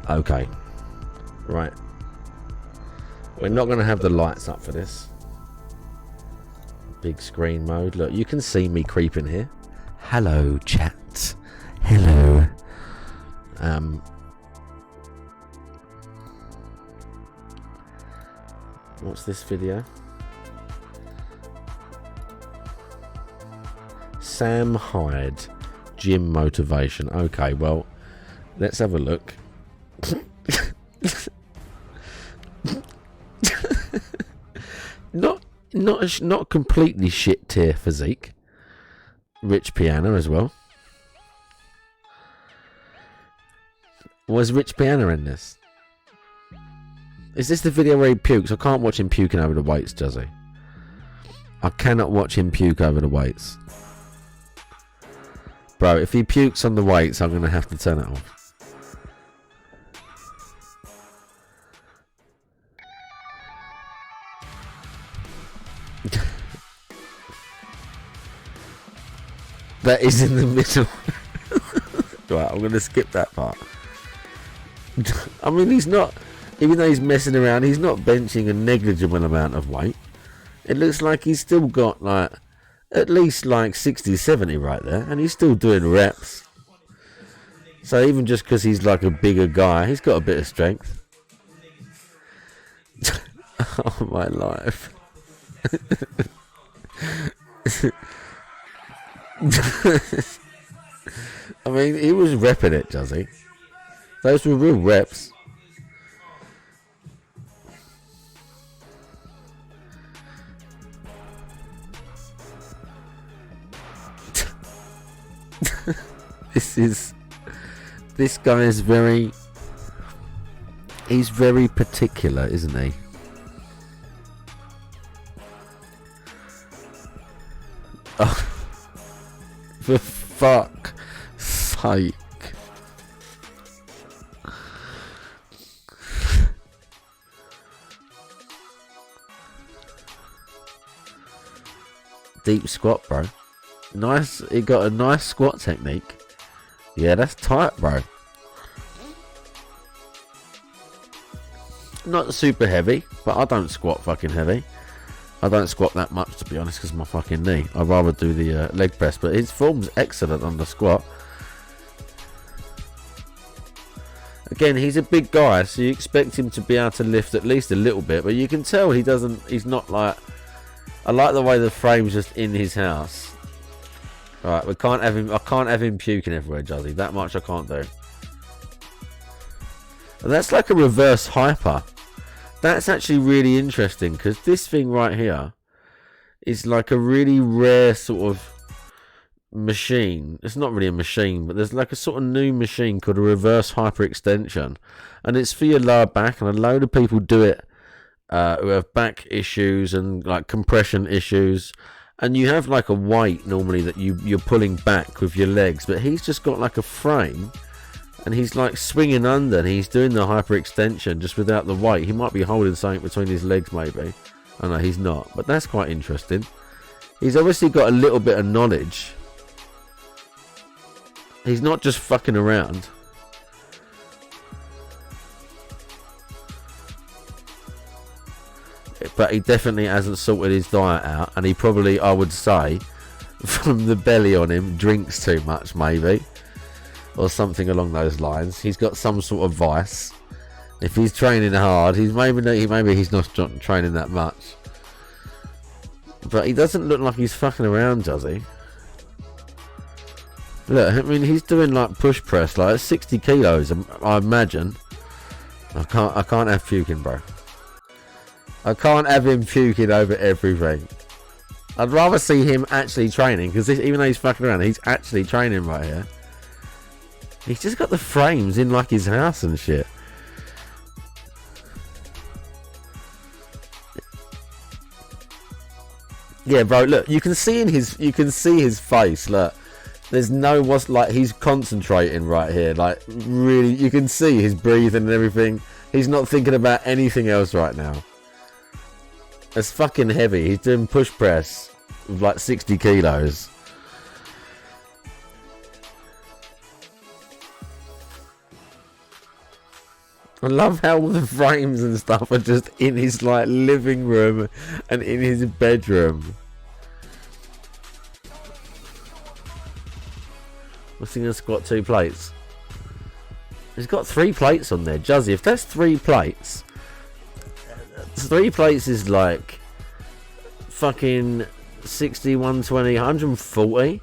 Okay, right. We're not going to have the lights up for this. Big screen mode. Look, you can see me creeping here. Hello, chat. Hello. What's this video? Sam Hyde, gym motivation. Okay, well, let's have a look. Not completely shit tier physique. Rich piano as well. Was Rich Piana in this? Is this the video where he pukes? I can't watch him puking over the weights, does he? I cannot watch him puke over the weights. Bro, if he pukes on the weights, I'm going to have to turn it off. That is in the middle. Right, I'm going to skip that part. I mean, he's not, even though he's messing around, he's not benching a negligible amount of weight. It looks like he's still got like, at least like 60, 70 right there. And he's still doing reps. So even just because he's like a bigger guy, he's got a bit of strength. Oh, my life. I mean, he was repping it, does he? Those were real reps. This guy is very, he's very particular, isn't he? Oh, for fuck's sake. Deep squat, bro. Nice, he got a nice squat technique. Yeah, that's tight, bro. Not super heavy, but I don't squat fucking heavy. I don't squat that much, to be honest, because of my fucking knee. I'd rather do the leg press, but his form's excellent on the squat. Again, he's a big guy, so you expect him to be able to lift at least a little bit, but you can tell he's not like, I like the way the frame's just in his house. Right, I can't have him puking everywhere, Juzzy. That much I can't do. And that's like a reverse hyper. That's actually really interesting, because this thing right here is like a really rare sort of machine. It's not really a machine, but there's like a sort of new machine called a reverse hyperextension, and it's for your lower back, and a load of people do it who have back issues and like compression issues, and you have like a weight normally that you're pulling back with your legs, but he's just got like a frame and he's like swinging under and he's doing the hyperextension just without the weight. He might be holding something between his legs maybe. Oh no, he's not, but that's quite interesting. He's obviously got a little bit of knowledge. He's not just fucking around. But he definitely hasn't sorted his diet out, and he probably, I would say, from the belly on him, drinks too much maybe, or something along those lines. He's got some sort of vice. If he's training hard, maybe he's not training that much. But he doesn't look like he's fucking around, does he? Look, I mean, he's doing like push press, like 60 kilos, I imagine. I can't have puking, bro. I can't have him puking over everything. I'd rather see him actually training, because even though he's fucking around, he's actually training right here. He's just got the frames in like his house and shit. Yeah, bro, look, you can see his face, look. There's what's like, he's concentrating right here, like really, you can see his breathing and everything. He's not thinking about anything else right now. It's fucking heavy. He's doing push press with like 60 kilos. I love how all the frames and stuff are just in his like living room and in his bedroom. What's he gonna squat 2 plates? He's got 3 plates on there, Juzzy. If that's 3 plates, 3 plates is like fucking 60, 120, 140.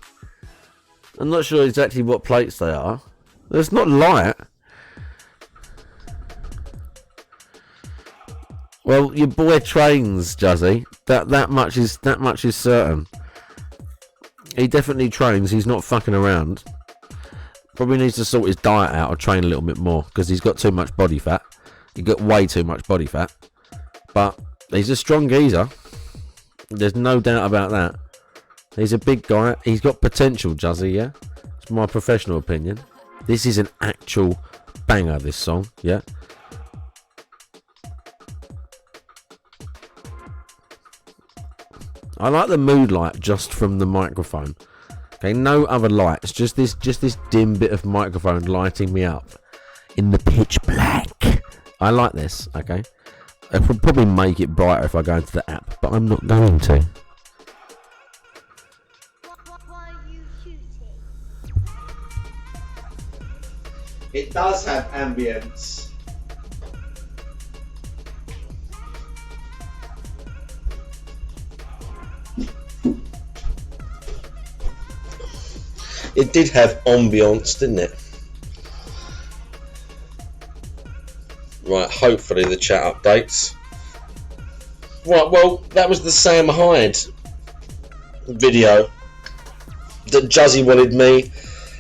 I'm not sure exactly what plates they are. It's not light. Well, your boy trains, Juzzy. That much is certain. He definitely trains. He's not fucking around. Probably needs to sort his diet out or train a little bit more because he's got too much body fat. He got way too much body fat. But he's a strong geezer. There's no doubt about that. He's a big guy. He's got potential, Juzzy, yeah? It's my professional opinion. This is an actual banger, this song, yeah? I like the mood light just from the microphone. Okay, no other lights, just this dim bit of microphone lighting me up in the pitch black. I like this, okay? I could probably make it brighter if I go into the app, but I'm not going to. It does have ambience. It did have ambience, didn't it? Right, hopefully the chat updates. Right, well, that was the Sam Hyde video that Juzzy wanted me,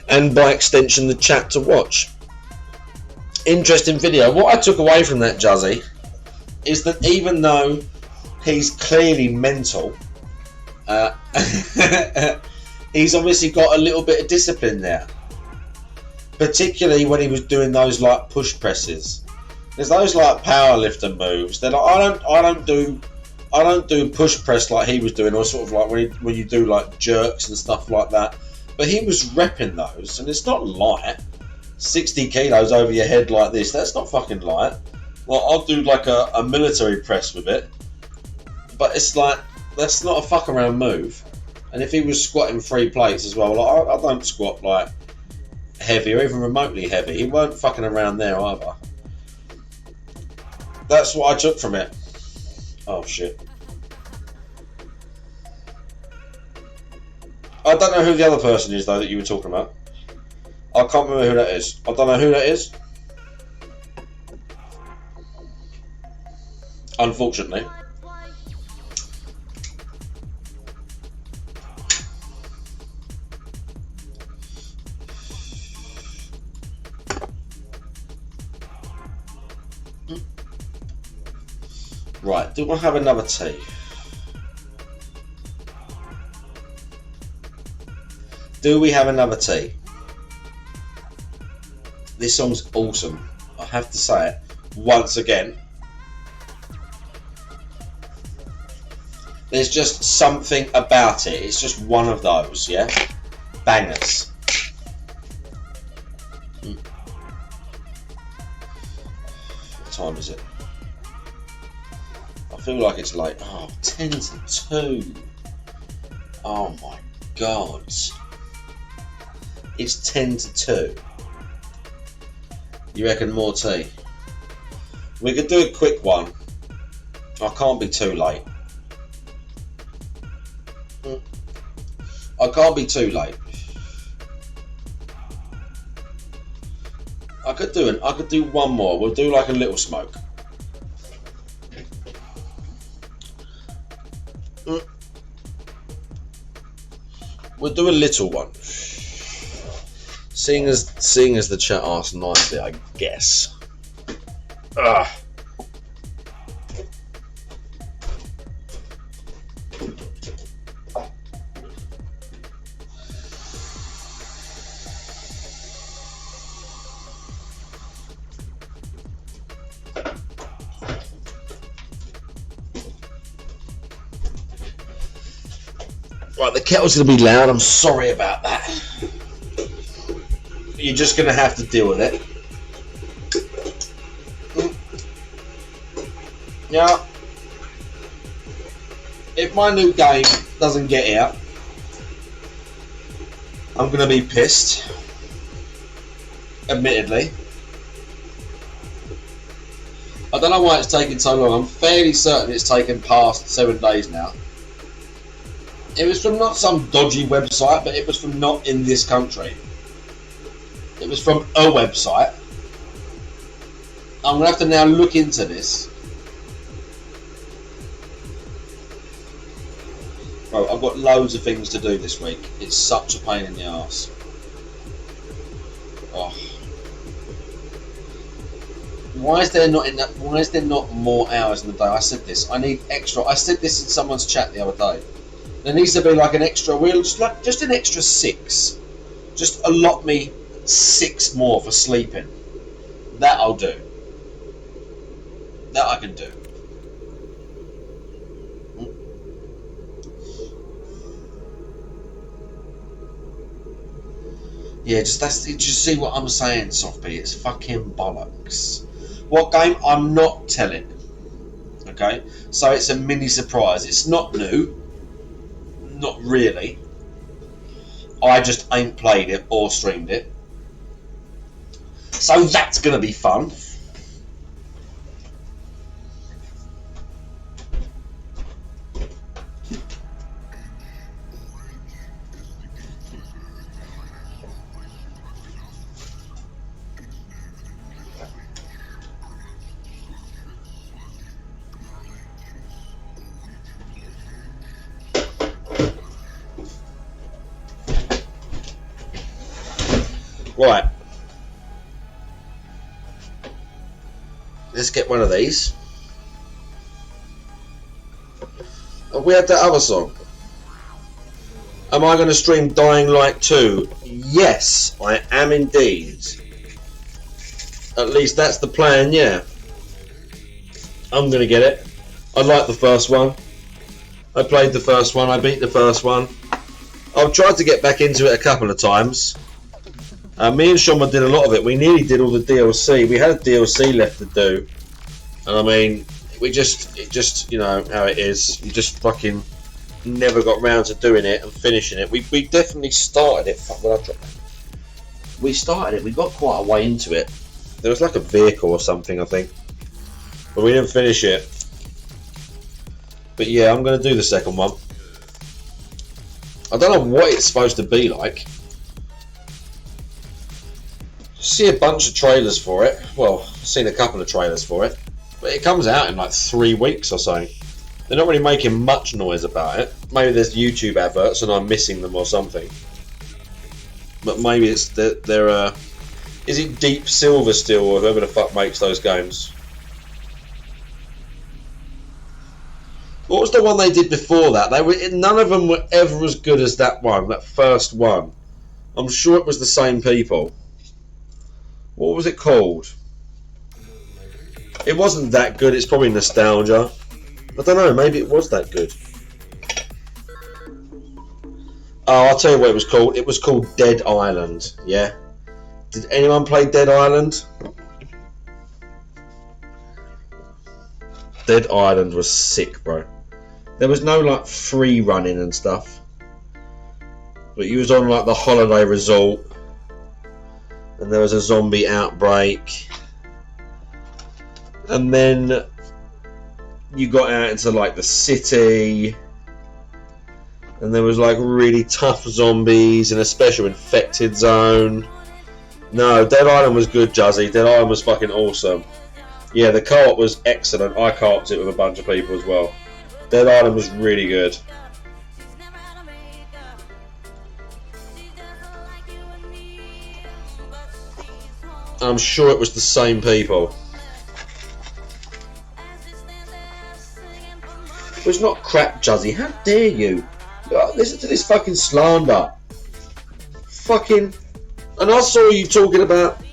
and by extension the chat, to watch. Interesting video. What I took away from that, Juzzy, is that even though he's clearly mental, he's obviously got a little bit of discipline there, particularly when he was doing those like push presses. There's those like powerlifter moves. They're like, I don't do push press like he was doing, or sort of like when you do like jerks and stuff like that. But he was repping those, and it's not light. 60 kilos over your head like this, that's not fucking light. Well, I'll do like a military press with it, but it's like, that's not a fuck around move. And if he was squatting 3 plates as well, like, I don't squat like heavy or even remotely heavy. He weren't fucking around there either. That's what I took from it. Oh shit. I don't know who the other person is though that you were talking about. I can't remember who that is. I don't know who that is. Unfortunately. Right, do I have another tea? Do we have another tea? This song's awesome. I have to say it once again. There's just something about it. It's just one of those, yeah? Bangers. What time is it? I feel like it's late. Oh, 10 to 2. Oh my god. It's 10 to 2. You reckon more tea? We could do a quick one. I can't be too late. I can't be too late. I could do one more. We'll do like a little smoke. We'll do a little one. Seeing as the chat asked nicely, I guess. Ugh. Right, the kettle's going to be loud. I'm sorry about that. You're just going to have to deal with it. Now, if my new game doesn't get out, I'm going to be pissed. Admittedly. I don't know why it's taking so long. I'm fairly certain it's taken past 7 days now. It was from not some dodgy website, but it was from not in this country. It was from a website. I'm going to have to now look into this. Bro, I've got loads of things to do this week. It's such a pain in the arse. Oh. Why is there not why is there not more hours in the day? I said this. I need extra. I said this in someone's chat the other day. There needs to be like an extra wheel, just an extra 6. Just allot me 6 more for sleeping. That I'll do. That I can do. Yeah, just see what I'm saying, Softby. It's fucking bollocks. What game? I'm not telling. Okay, so it's a mini surprise. It's not new. Not really. I just ain't played it or streamed it. So that's gonna be fun. Right. Let's get one of these. Have we had that other song? Am I going to stream Dying Light 2? Yes, I am indeed. At least that's the plan, yeah. I'm going to get it. I like the first one. I played the first one. I beat the first one. I've tried to get back into it a couple of times. Me and Shoma did a lot of it. We nearly did all the DLC. We had a DLC left to do, and I mean, it just, you know how it is. You just fucking never got round to doing it and finishing it. We definitely started it. Fuck, what I dropped. We started it. We got quite a way into it. There was like a vehicle or something, I think, but we didn't finish it. But yeah, I'm going to do the second one. I don't know what it's supposed to be like. See a bunch of trailers for it. Well, I've seen a couple of trailers for it, but it comes out in like 3 weeks or so. They're not really making much noise about it. Maybe there's YouTube adverts and I'm missing them or something. But maybe it's they're is it Deep Silver still, or whoever the fuck makes those games? What was the one they did before that? None of them were ever as good as that one, that first one. I'm sure it was the same people. What was it called? It wasn't that good. It's probably nostalgia. I don't know. Maybe it was that good. Oh, I'll tell you what it was called. It was called Dead Island. Yeah. Did anyone play Dead Island? Dead Island was sick, bro. There was no like free running and stuff. But you was on like the holiday resort. And there was a zombie outbreak, and then you got out into like the city, and there was like really tough zombies and a special infected zone. No, Dead Island was good, Juzzy. Dead Island was fucking awesome. Yeah, the co-op was excellent. I co-opted it with a bunch of people as well. Dead Island was really good. I'm sure it was the same people. It was not crap, Juzzy. How dare you? Listen to this fucking slander. Fucking... And I saw you talking about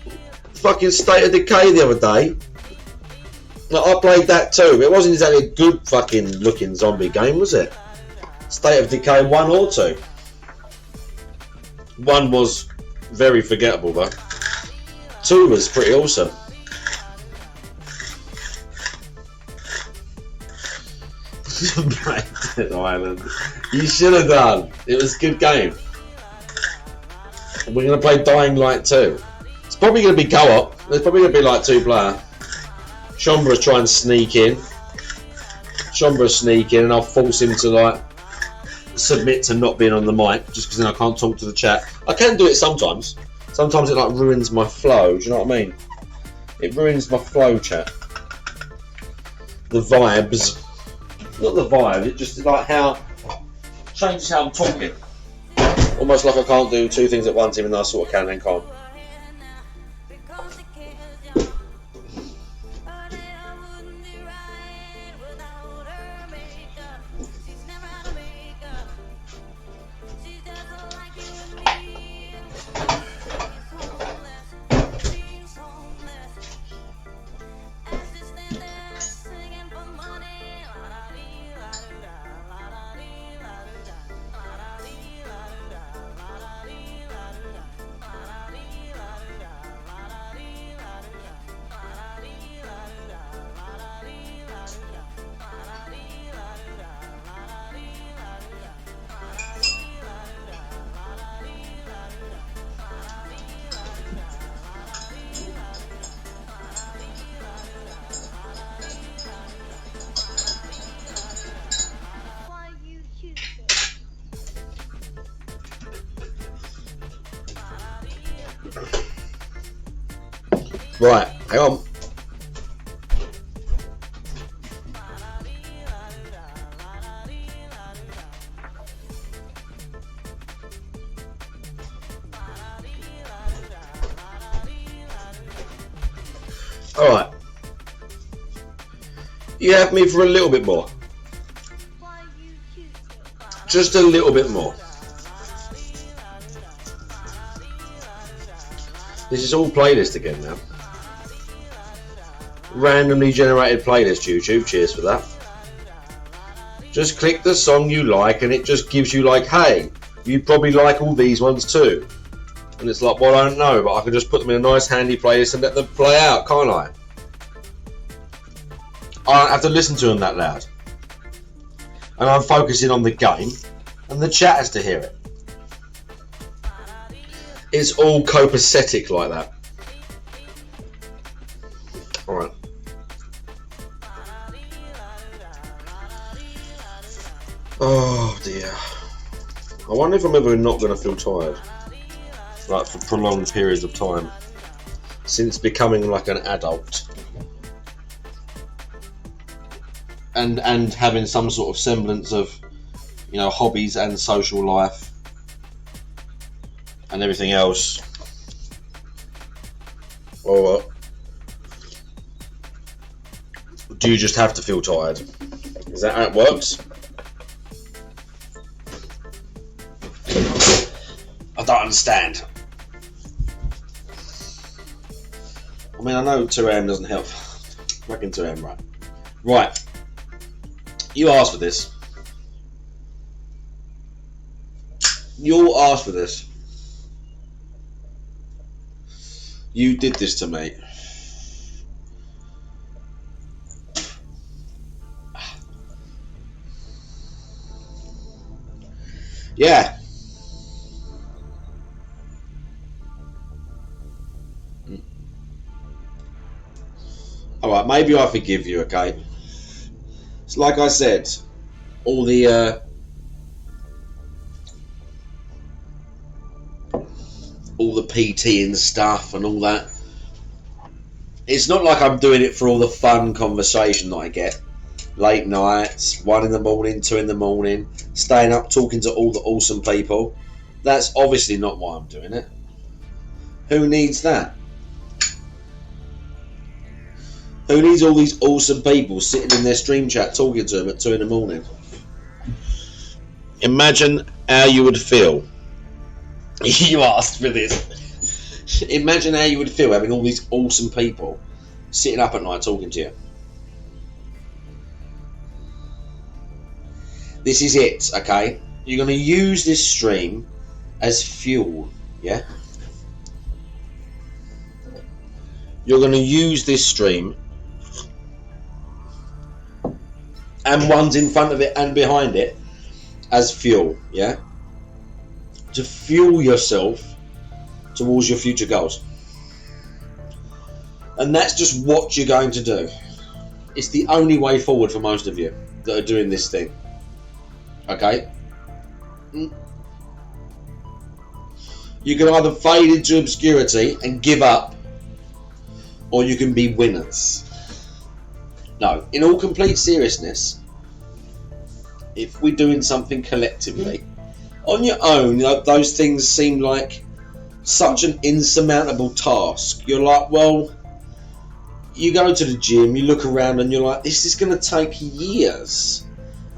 fucking State of Decay the other day. Now, I played that too. It wasn't exactly a good fucking looking zombie game, was it? State of Decay 1 or 2. 1 was very forgettable though. 2 was pretty awesome. Dead Island. You should have done. It was a good game. We're going to play Dying Light 2. It's probably going to be co-op. There's probably going to be like 2-player. Shombra's trying to sneak in. Shombra's sneak in and I'll force him to like submit to not being on the mic just because then I can't talk to the chat. I can do it sometimes. Sometimes it like ruins my flow, do you know what I mean? It ruins my flow, chat. The vibes. Not the vibe, it just like how... changes how I'm talking. Almost like I can't do 2 things at once even though I sort of can and can't. Right, hang on. Alright. You have me for a little bit more. Just a little bit more. This is all playlist again now. Randomly generated playlist, YouTube. Cheers for that. Just click the song you like and it just gives you like, hey, you probably like all these ones too. And it's like, well, I don't know, but I can just put them in a nice handy playlist and let them play out, can't I? I don't have to listen to them that loud. And I'm focusing on the game and the chat has to hear it. It's all copacetic like that. Alright. Oh dear. I wonder if I'm ever not going to feel tired. Like for prolonged periods of time. Since becoming like an adult. And having some sort of semblance of, you know, hobbies and social life. And everything else. Or do you just have to feel tired? Is that how it works? I don't understand. I mean, I know 2 AM doesn't help. I reckon 2 AM, right? Right. You asked for this. You asked for this. You did this to me. Yeah. Alright, maybe I forgive you, okay? It's like I said, all the PT and stuff and all that. It's not like I'm doing it for all the fun conversation that I get. Late nights, 1 in the morning, 2 in the morning, staying up talking to all the awesome people. That's obviously not why I'm doing it. Who needs that? Who needs all these awesome people sitting in their stream chat talking to them at 2 in the morning? Imagine how you would feel. You asked for this. Imagine how you would feel having all these awesome people sitting up at night talking to you. This is it, okay? You're going to use this stream as fuel, yeah? You're going to use this stream and ones in front of it and behind it as fuel, yeah? To fuel yourself towards your future goals. And that's just what you're going to do. It's the only way forward for most of you that are doing this thing. Okay? You can either fade into obscurity and give up, or you can be winners. No, in all complete seriousness, if we're doing something collectively, on your own, you know, those things seem like such an insurmountable task. You're like, well, you go to the gym, you look around and you're like, this is going to take years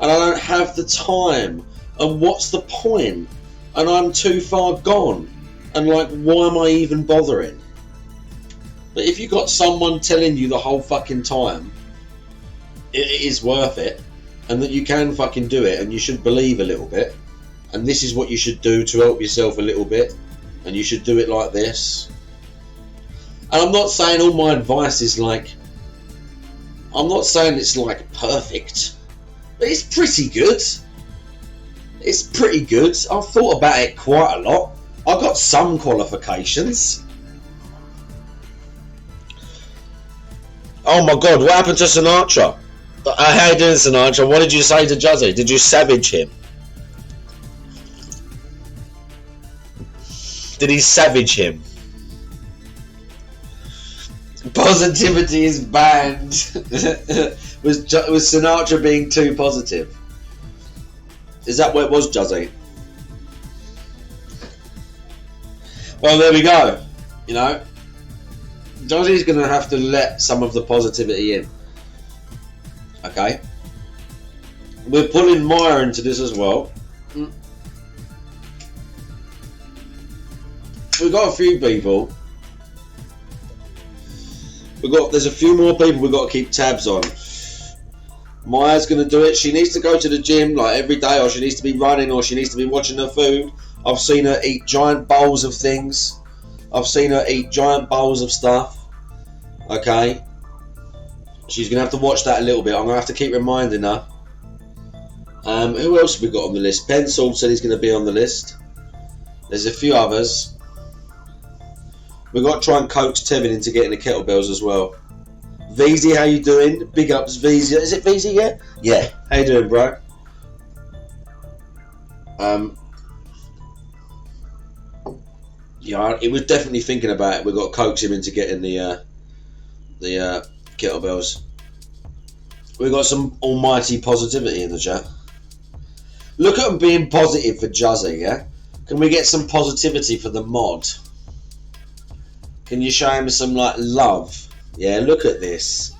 and I don't have the time, and what's the point, and I'm too far gone, and like, why am I even bothering? But if you got someone telling you the whole fucking time it is worth it and that you can fucking do it and you should believe a little bit and this is what you should do to help yourself a little bit and you should do it like this. And I'm not saying all my advice is like, I'm not saying it's like perfect, but it's pretty good. It's pretty good. I've thought about it quite a lot. I've got some qualifications. Oh my god, what happened to Sinatra? How you doing, Sinatra? What did you say to Juzzy? Did you savage him? Did he savage him? Positivity is banned. was Sinatra being too positive? Is that what it was, Juzzy? Well, there we go. You know, Juzzy's going to have to let some of the positivity in. Okay? We're pulling Maya into this as well. We've got a few people. There's a few more people we've got to keep tabs on. Maya's going to do it. She needs to go to the gym like every day, or she needs to be running, or she needs to be watching her food. I've seen her eat giant bowls of things. I've seen her eat giant bowls of stuff. Okay? She's going to have to watch that a little bit. I'm going to have to keep reminding her. Who else have we got on the list? Pencil said he's going to be on the list. There's a few others. We've got to try and coax Tevin into getting the kettlebells as well. VZ, how you doing? Big ups, VZ. Is it VZ yet? Yeah. How you doing, bro? Yeah, he was definitely thinking about it. We've got to coax him into getting the kettlebells. We've got some almighty positivity in the chat. Look at them being positive for Juzzy, yeah? Can we get some positivity for the mod? Can you show him some, like, love? Yeah, look at this.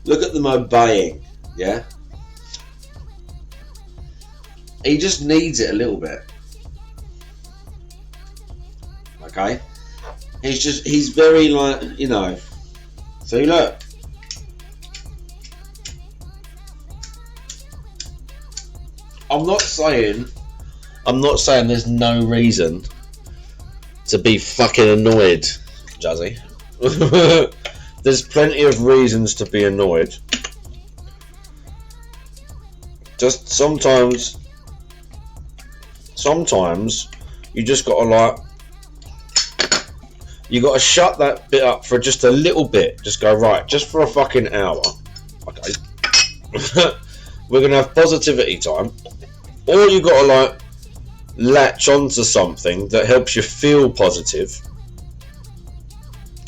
Look at them obeying, yeah? He just needs it a little bit. Okay? He's very, like, you know. See, look. I'm not saying there's no reason to be fucking annoyed, Juzzy. There's plenty of reasons to be annoyed. Just sometimes you just gotta you gotta shut that bit up for just a little bit. Just go, right, just for a fucking hour. Okay. We're gonna have positivity time. Or you gotta latch onto something that helps you feel positive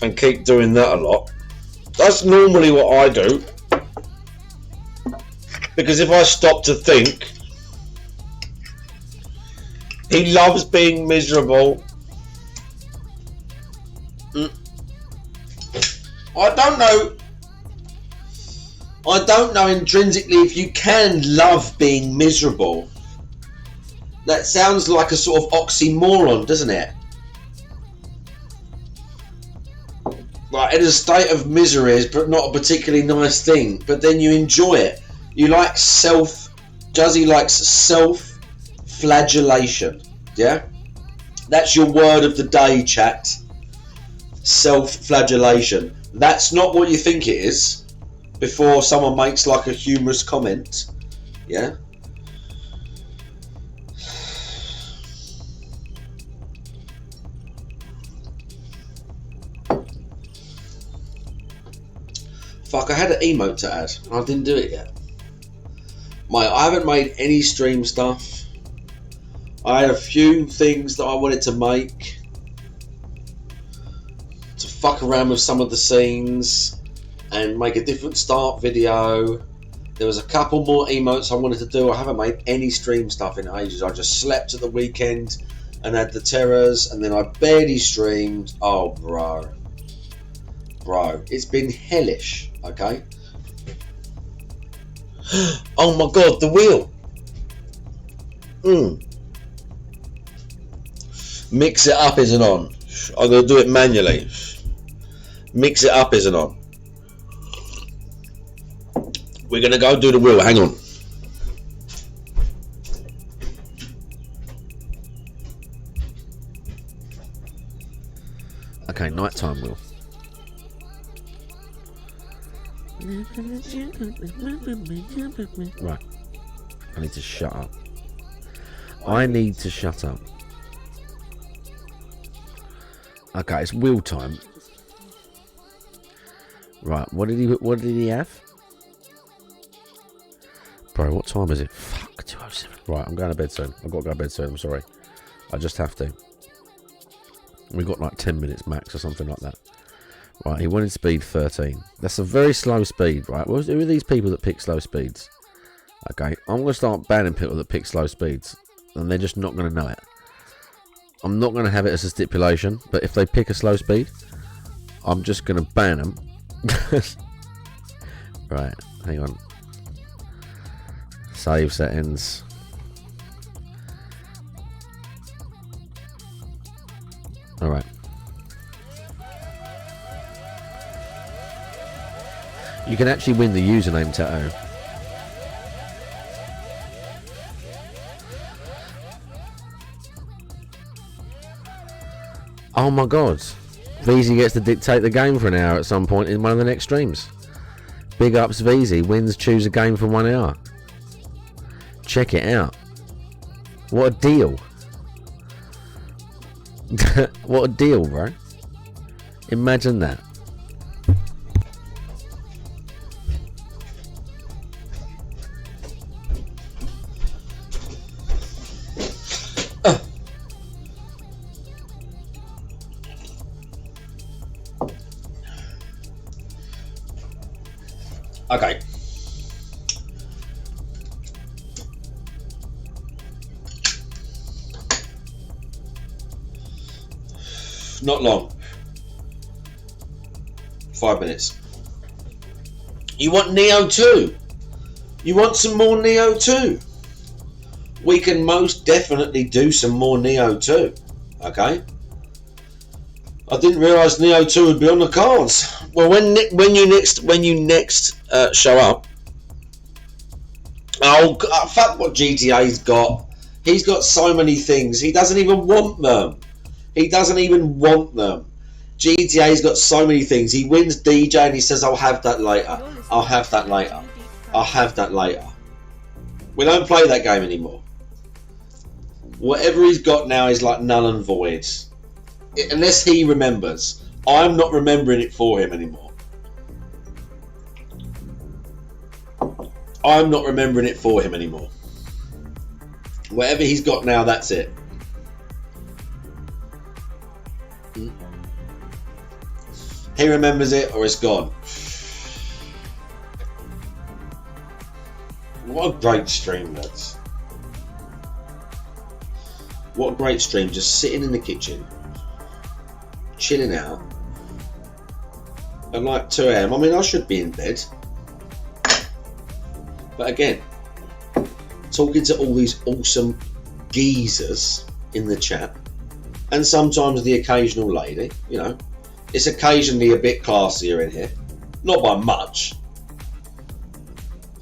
and keep doing that a lot. That's normally what I do, because if I stop to think, he loves being miserable. I don't know intrinsically if you can love being miserable. That sounds like a sort of oxymoron, doesn't it? Like, in a state of misery is not a particularly nice thing, but then you enjoy it. You like Juzzy likes self-flagellation, yeah? That's your word of the day, chat. Self-flagellation. That's not what you think it is, before someone makes like a humorous comment, yeah? Fuck, I had an emote to add. I didn't do it yet. I haven't made any stream stuff. I had a few things that I wanted to make. To fuck around with some of the scenes. And make a different start video. There was a couple more emotes I wanted to do. I haven't made any stream stuff in ages. I just slept at the weekend and had the terrors. And then I barely streamed. Oh, bro. Bro, it's been hellish, okay? Oh my god, the wheel! Mix it up isn't on. I'm going to do it manually. Mix it up isn't on. We're going to go do the wheel, hang on. Okay, nighttime wheel. Right. I need to shut up. I need to shut up. Okay, it's wheel time. Right, what did he have? Bro, what time is it? Fuck, 2:07. Right, I'm going to bed soon. I've got to go to bed soon, I'm sorry. I just have to. We've got like 10 minutes max or something like that. Right, he wanted speed 13. That's a very slow speed, right? Who are these people that pick slow speeds? Okay, I'm going to start banning people that pick slow speeds, and they're just not going to know it. I'm not going to have it as a stipulation, but if they pick a slow speed, I'm just going to ban them. Right, hang on. Save settings. Alright. You can actually win the username tattoo. Oh my god. VZ gets to dictate the game for an hour at some point in one of the next streams. Big ups VZ, wins choose a game for 1 hour. Check it out. What a deal. What a deal, bro. Imagine that. Okay. Not long. 5 minutes. You want Neo 2? You want some more Neo 2? We can most definitely do some more Neo 2. Okay? I didn't realise Neo 2 would be on the cards. Well, when you next show up, oh fuck what GTA's got. He's got so many things. He doesn't even want them. He doesn't even want them. GTA's got so many things. He wins DJ and he says, "I'll have that later. I'll have that later. I'll have that later." We don't play that game anymore. Whatever he's got now is like null and void. Unless he remembers. I'm not remembering it for him anymore. I'm not remembering it for him anymore. Whatever he's got now, that's it. He remembers it or it's gone. What a great stream, lads. What a great stream, just sitting in the kitchen, chilling out. At like 2 AM, I mean, I should be in bed. But again, talking to all these awesome geezers in the chat, and sometimes the occasional lady, you know, it's occasionally a bit classier in here. Not by much.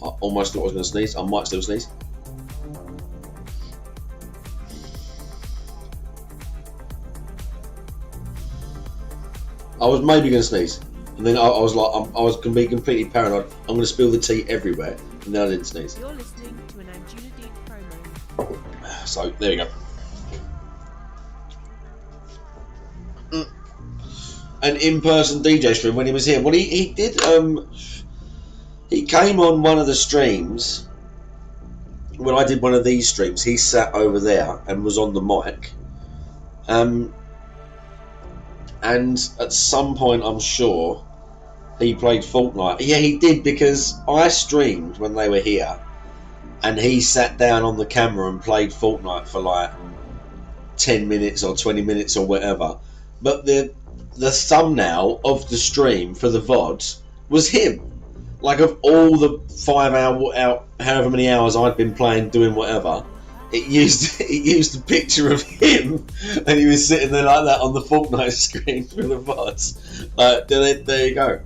I almost thought I was going to sneeze. I might still sneeze. I was maybe going to sneeze. And then I was like, I was going to be completely paranoid. I'm going to spill the tea everywhere. And then I didn't sneeze. You're listening to an Anjuna Deep promo. So, there we go. An in-person DJ stream when he was here. Well, he did. He came on one of the streams when I did one of these streams. He sat over there and was on the mic. And at some point, I'm sure he played Fortnite. Yeah, he did, because I streamed when they were here, and he sat down on the camera and played Fortnite for like 10 minutes or 20 minutes or whatever. But the thumbnail of the stream for the VODs was him. Like, of all the 5 hour, however many hours I'd been playing, doing whatever, it used a picture of him, and he was sitting there like that on the Fortnite screen for the VODs. There you go.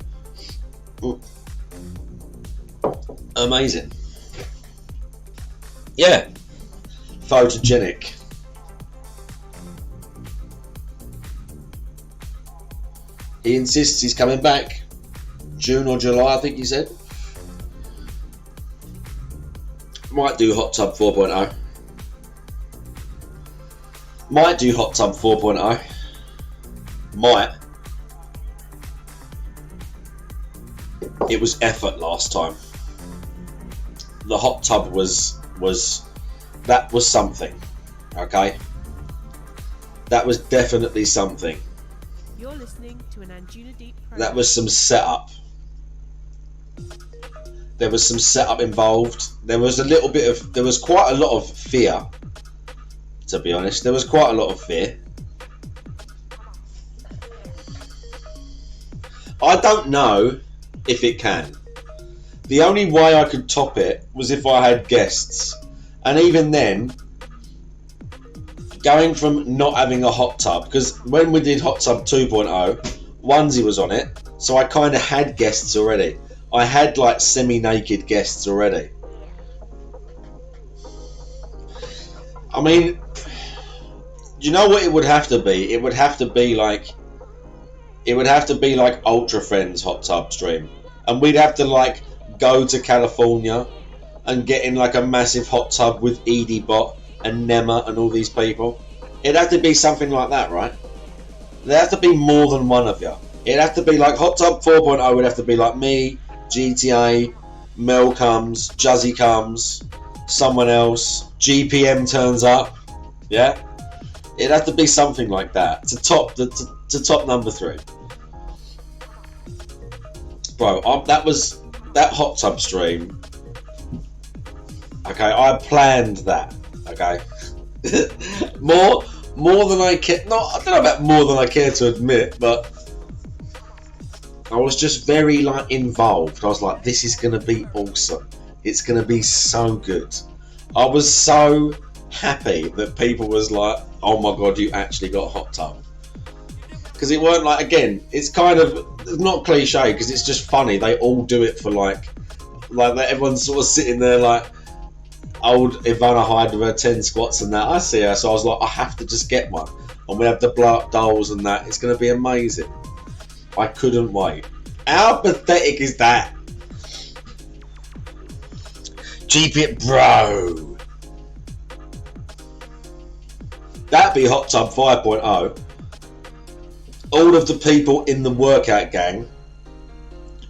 Amazing. Yeah. Photogenic. He insists he's coming back. June or July, I think he said. Might do Hot Tub 4.0. Might do Hot Tub 4.0. Might. It was effort last time. The hot tub was something. Okay? That was definitely something. You're listening to an Anjuna Deep program. That was some setup. There was some setup involved. There was quite a lot of fear, to be honest. There was quite a lot of fear. I don't know if it can. The only way I could top it was if I had guests. And even then, going from not having a hot tub, because when we did Hot Tub 2.0, Onesie was on it, so I kind of had guests already. I had like semi-naked guests already. I mean, you know what it would have to be? It would have to be like Ultra Friends Hot Tub stream, and we'd have to like go to California and get in like a massive hot tub with Edie Bot and Nema and all these people. It'd have to be something like that, right? There'd have to be more than one of you. It'd have to be like Hot Tub 4.0 would have to be like me, GTA, Mel comes, Juzzy comes, someone else, GPM turns up, yeah? It'd have to be something like that to top top number 3. Bro, that hot tub stream. Okay, I planned that. Okay, more than I care. No, I don't know about more than I care to admit, but I was just very like involved. I was like, this is gonna be awesome. It's gonna be so good. I was so happy that people was like, oh my god, you actually got a hot tub. Because it weren't like, again, it's kind of not cliche because it's just funny. They all do it for like everyone's sort of sitting there like old Ivana Hyde with her 10 squats and that. I see her, so I was like, I have to just get one. And we have the blow up dolls and that. It's going to be amazing. I couldn't wait. How pathetic is that? GP, bro. That'd be Hot Tub 5.0. All of the people in the workout gang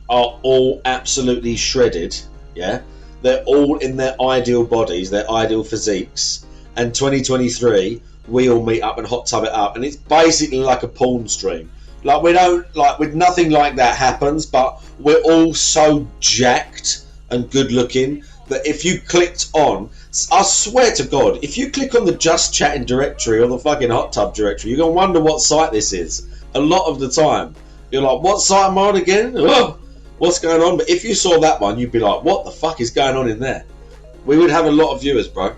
are all absolutely shredded, yeah? They're all in their ideal bodies, their ideal physiques. And 2023, we all meet up and hot tub it up. And it's basically like a porn stream. Like, we don't, like, with nothing like that happens, but we're all so jacked and good looking that if you clicked on, I swear to God, if you click on the Just Chatting directory or the fucking hot tub directory, you're going to wonder what site this is. A lot of the time. You're like, what site am I on again? Oh, what's going on? But if you saw that one, you'd be like, what the fuck is going on in there? We would have a lot of viewers, bro.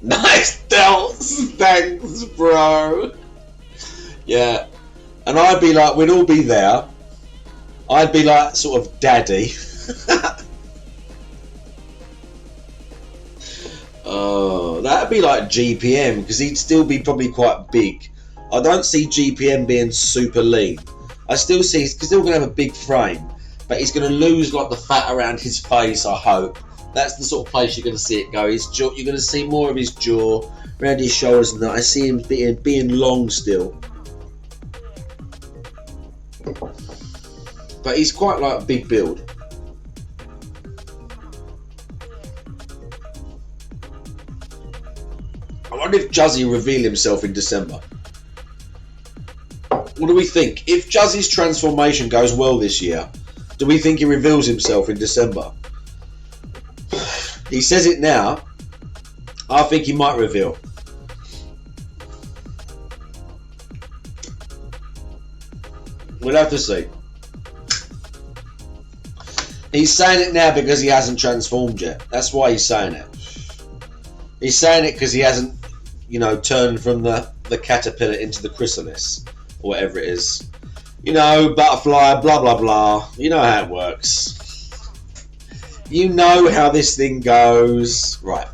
Nice delts. Thanks, bro. Yeah. And I'd be like, we'd all be there. I'd be like sort of daddy. Oh, that'd be like GPM because he'd still be probably quite big. I don't see GPM being super lean. I still see he's still going to have a big frame, but he's going to lose like the fat around his face, I hope. That's the sort of place you're going to see it go. His jaw, you're going to see more of his jaw, around his shoulders and that. I see him being long still. But he's quite like a big build. I wonder if Juzzy will reveal himself in December. What do we think? If Juzzy's transformation goes well this year, do we think he reveals himself in December? He says it now. I think he might reveal. We'll have to see. He's saying it now because he hasn't transformed yet. That's why he's saying it. He's saying it because he hasn't, you know, turned from the caterpillar into the chrysalis. Or whatever it is. You know, butterfly, blah, blah, blah. You know how it works. You know how this thing goes. Right.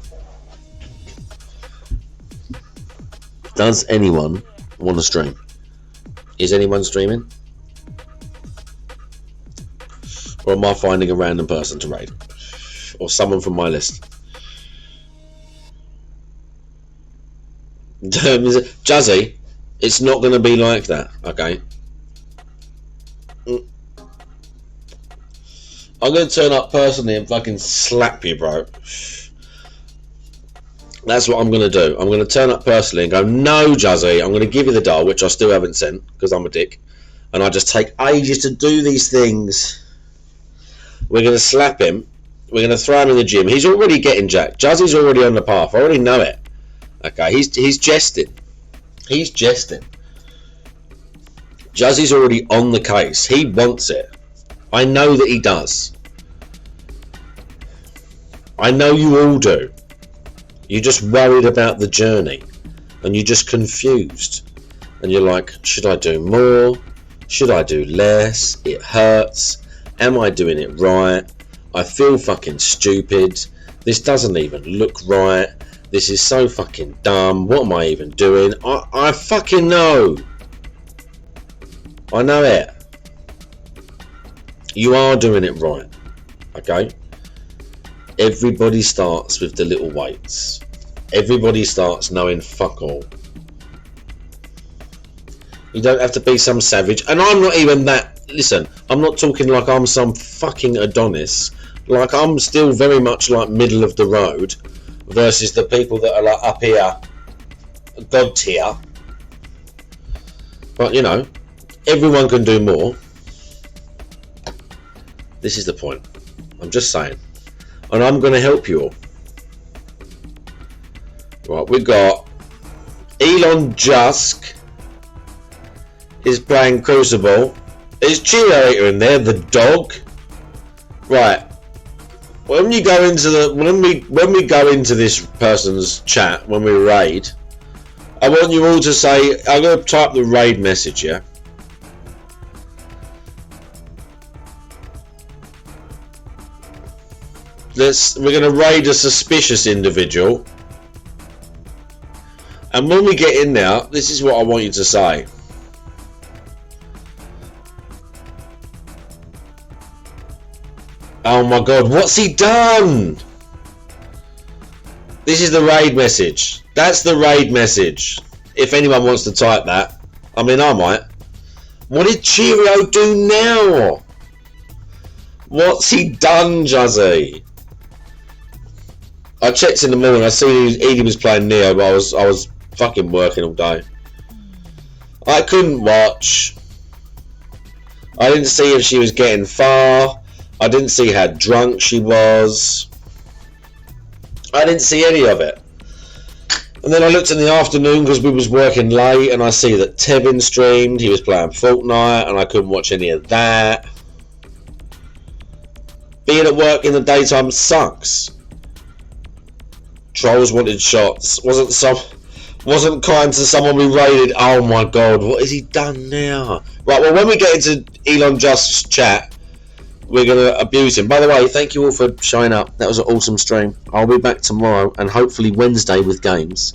Does anyone want to stream? Is anyone streaming? Or am I finding a random person to raid? Or someone from my list? Juzzy, it's not going to be like that, okay? I'm going to turn up personally and fucking slap you, bro. That's what I'm going to do. I'm going to turn up personally and go, no, Juzzy, I'm going to give you the doll, which I still haven't sent because I'm a dick. And I just take ages to do these things. We're going to slap him. We're going to throw him in the gym. He's already getting jacked. Juzzy's already on the path. I already know it. Okay, he's jesting. He's jesting. Juzzy's already on the case. He wants it. I know that he does. I know you all do. You're just worried about the journey. And you're just confused. And you're like, should I do more? Should I do less? It hurts. Am I doing it right? I feel fucking stupid. This doesn't even look right. This is so fucking dumb. What am I even doing? I fucking know. I know it. You are doing it right. Okay? Everybody starts with the little weights. Everybody starts knowing fuck all. You don't have to be some savage. And I'm not even that. Listen, I'm not talking like I'm some fucking Adonis. Like, I'm still very much like middle of the road versus the people that are like up here, God tier. But, you know, everyone can do more. This is the point. I'm just saying. And I'm going to help you all. Right, we got Elon Musk is playing Crucible. Is Cheerator in there, the dog? Right. When you go into the when we go into this person's chat, when we raid, I want you all to say, I'm gonna type the raid message, yeah? We're gonna raid a suspicious individual. And when we get in there, this is what I want you to say. Oh my god, what's he done? This is the raid message. That's the raid message. If anyone wants to type that. I mean, I might. What did Cheerio do now? What's he done, Juzzy? I checked in the morning. I see Edie was playing Neo, but I was fucking working all day. I couldn't watch. I didn't see if she was getting far. I didn't see how drunk she was. I didn't see any of it. And then I looked in the afternoon because we was working late, and I see that Tevin streamed. He was playing Fortnite, and I couldn't watch any of that. Being at work in the daytime sucks. Trolls wanted shots. Wasn't kind to someone we raided. Oh my god, what has he done now? Right, well, when we get into Elon Musk's chat, we're going to abuse him. By the way, thank you all for showing up. That was an awesome stream. I'll be back tomorrow and hopefully Wednesday with games.